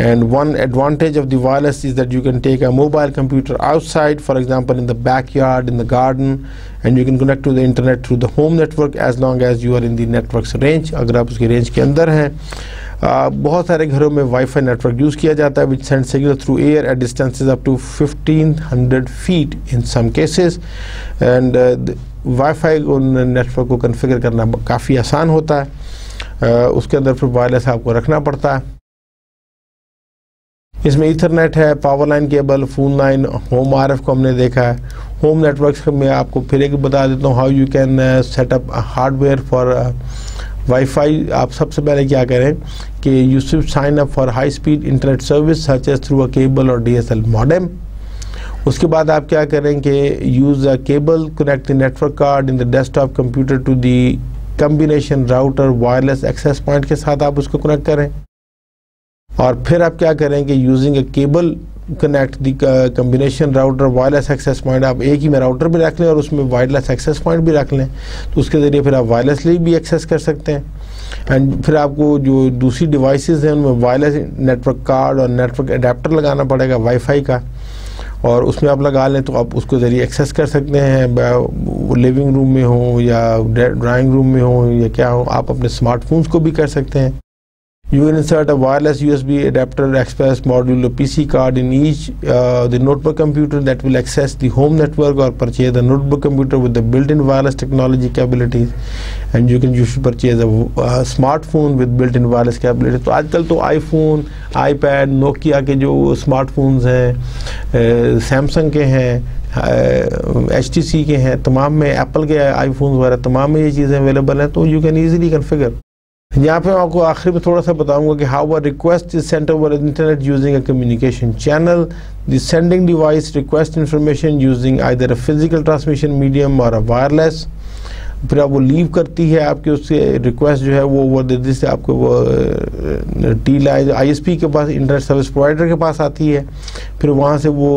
And one advantage of the wireless is that you can take a mobile computer outside, for example in the backyard, in the garden, and you can connect to the internet through the home network as long as you are in the network's range. अगर आप उसके रेंज के अंदर हैं. बहुत सारे घरों में वाईफाई नेटवर्क यूज़ किया जाता है which sends signal through air at distances up to 1500 feet in some cases. And wifi network को कॉन्फ़िगर करना काफ़ी आसान होता है. उसके अंदर फिर वायरलेस आपको रखना पड़ता है. इसमें ईथरनेट है, power line cable, phone line, home RF को हमने देखा है. होम नेटवर्क्स में आपको फिर एक बता देता हूँ how you can set up hardware for wifi. आप सबसे पहले क्या करें कि you should sign up for high speed internet service such as through a cable or DSL modem. उसके बाद आप क्या करें कि use a cable, connect the network card in the desktop computer to the combination router wireless access point के साथ आप उसको कनेक्ट करें. और फिर आप क्या करें कि using a cable connect the combination router wireless access point. आप एक ही में राउटर भी रख लें और उसमें वायरलेस एक्सेस पॉइंट भी रख लें, तो उसके ज़रिए फिर आप वायरलेसली भी एक्सेस कर सकते हैं. एंड फिर आपको जो दूसरी डिवाइसेस हैं उनमें वायरलेस नेटवर्क कार्ड और नेटवर्क अडेप्टर लगाना पड़ेगा वाईफाई का, और उसमें आप लगा लें तो आप उसको ज़रिए एक्सेस कर सकते हैं. लिविंग रूम में हो या ड्राइंग रूम में हो या क्या हो, आप अपने स्मार्टफोन्स को भी कर सकते हैं. You can insert a wireless USB adapter express module or PC card in each the notebook computer that will access the home network, or purchase the notebook computer with the built-in wireless technology capabilities. And you should purchase a smartphone with built-in wireless capabilities. तो आजकल तो iPhone, iPad, Nokia के जो स्मार्टफोन्स हैं, Samsung के हैं, HTC के हैं, तमाम में Apple के iPhones वगैरह तमाम में ये चीज़ें अवेलेबल हैं, तो you can easily configure. यहाँ पे मैं आपको आखिर में थोड़ा सा बताऊंगा कि how a request is sent over internet using a communication channel. The sending device request information using either a physical transmission medium or a wireless. फिर आप वो लीव करती है आपके उससे रिक्वेस्ट जो है वो ओवर देने से आपको वो टी लाइन ISP के पास, इंटरनेट सर्विस प्रोवाइडर के पास आती है। फिर वहाँ से वो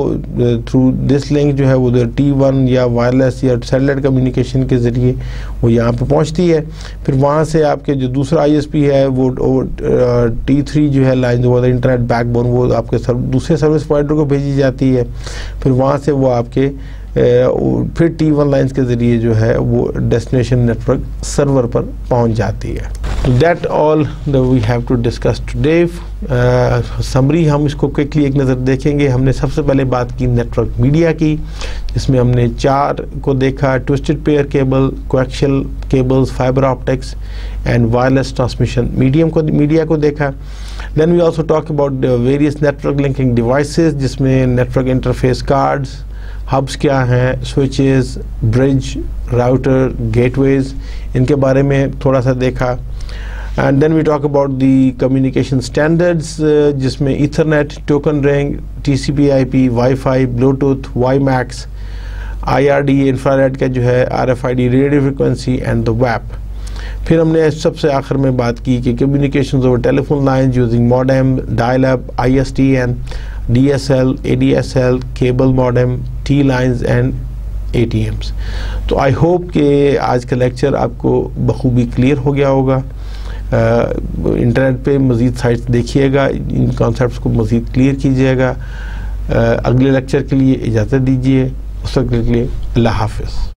थ्रू दिस लिंक जो है वो T1 या वायरलेस या सैटेलाइट कम्युनिकेशन के ज़रिए वो यहाँ पे पहुँचती है। फिर वहाँ से आपके जो दूसरा ISP है वो T3 जो है लाइन वो इंटरनेट बैकबोन वो आपके दूसरे सर्विस प्रोवाइडर को भेजी जाती है। फिर वहाँ से वो आपके फिर T1 लाइन्स के ज़रिए जो है वो डेस्टिनेशन नेटवर्क सर्वर पर पहुंच जाती है। That all we have to discuss today. Summary हम इसको क्विकली एक नज़र देखेंगे। हमने सबसे पहले बात की नेटवर्क मीडिया की, जिसमें हमने 4 को देखा: twisted pair cable, coaxial cables, fibre optics and wireless transmission media को देखा। Then we also talk about various network linking devices, जिसमें नेटवर्क इंटरफेस कार्ड्स, हब्स क्या हैं, स्विचेस, ब्रिज, राउटर, गेटवेज, इनके बारे में थोड़ा सा देखा। And then we talk about the communication standards, जिसमें ethernet, token ring, TCP/IP, wifi, Bluetooth, WiMAX, IRD infrared का जो है, RFID radio frequency and the web. फिर हमने सबसे आखिर में बात की कि communication over telephone line using modem, dial up, ISDN, DSL, ADSL, cable modem, T lines and ATMs। तो आई होप कि आज का लेक्चर आपको बखूबी क्लियर हो गया होगा। इंटरनेट पे मज़ीद साइट्स देखिएगा, इन कॉन्सेप्ट्स को मज़ीद क्लियर कीजिएगा। अगले लेक्चर के लिए इजाज़त दीजिए। उस वक्त के लिए अल्लाह हाफ़िज़।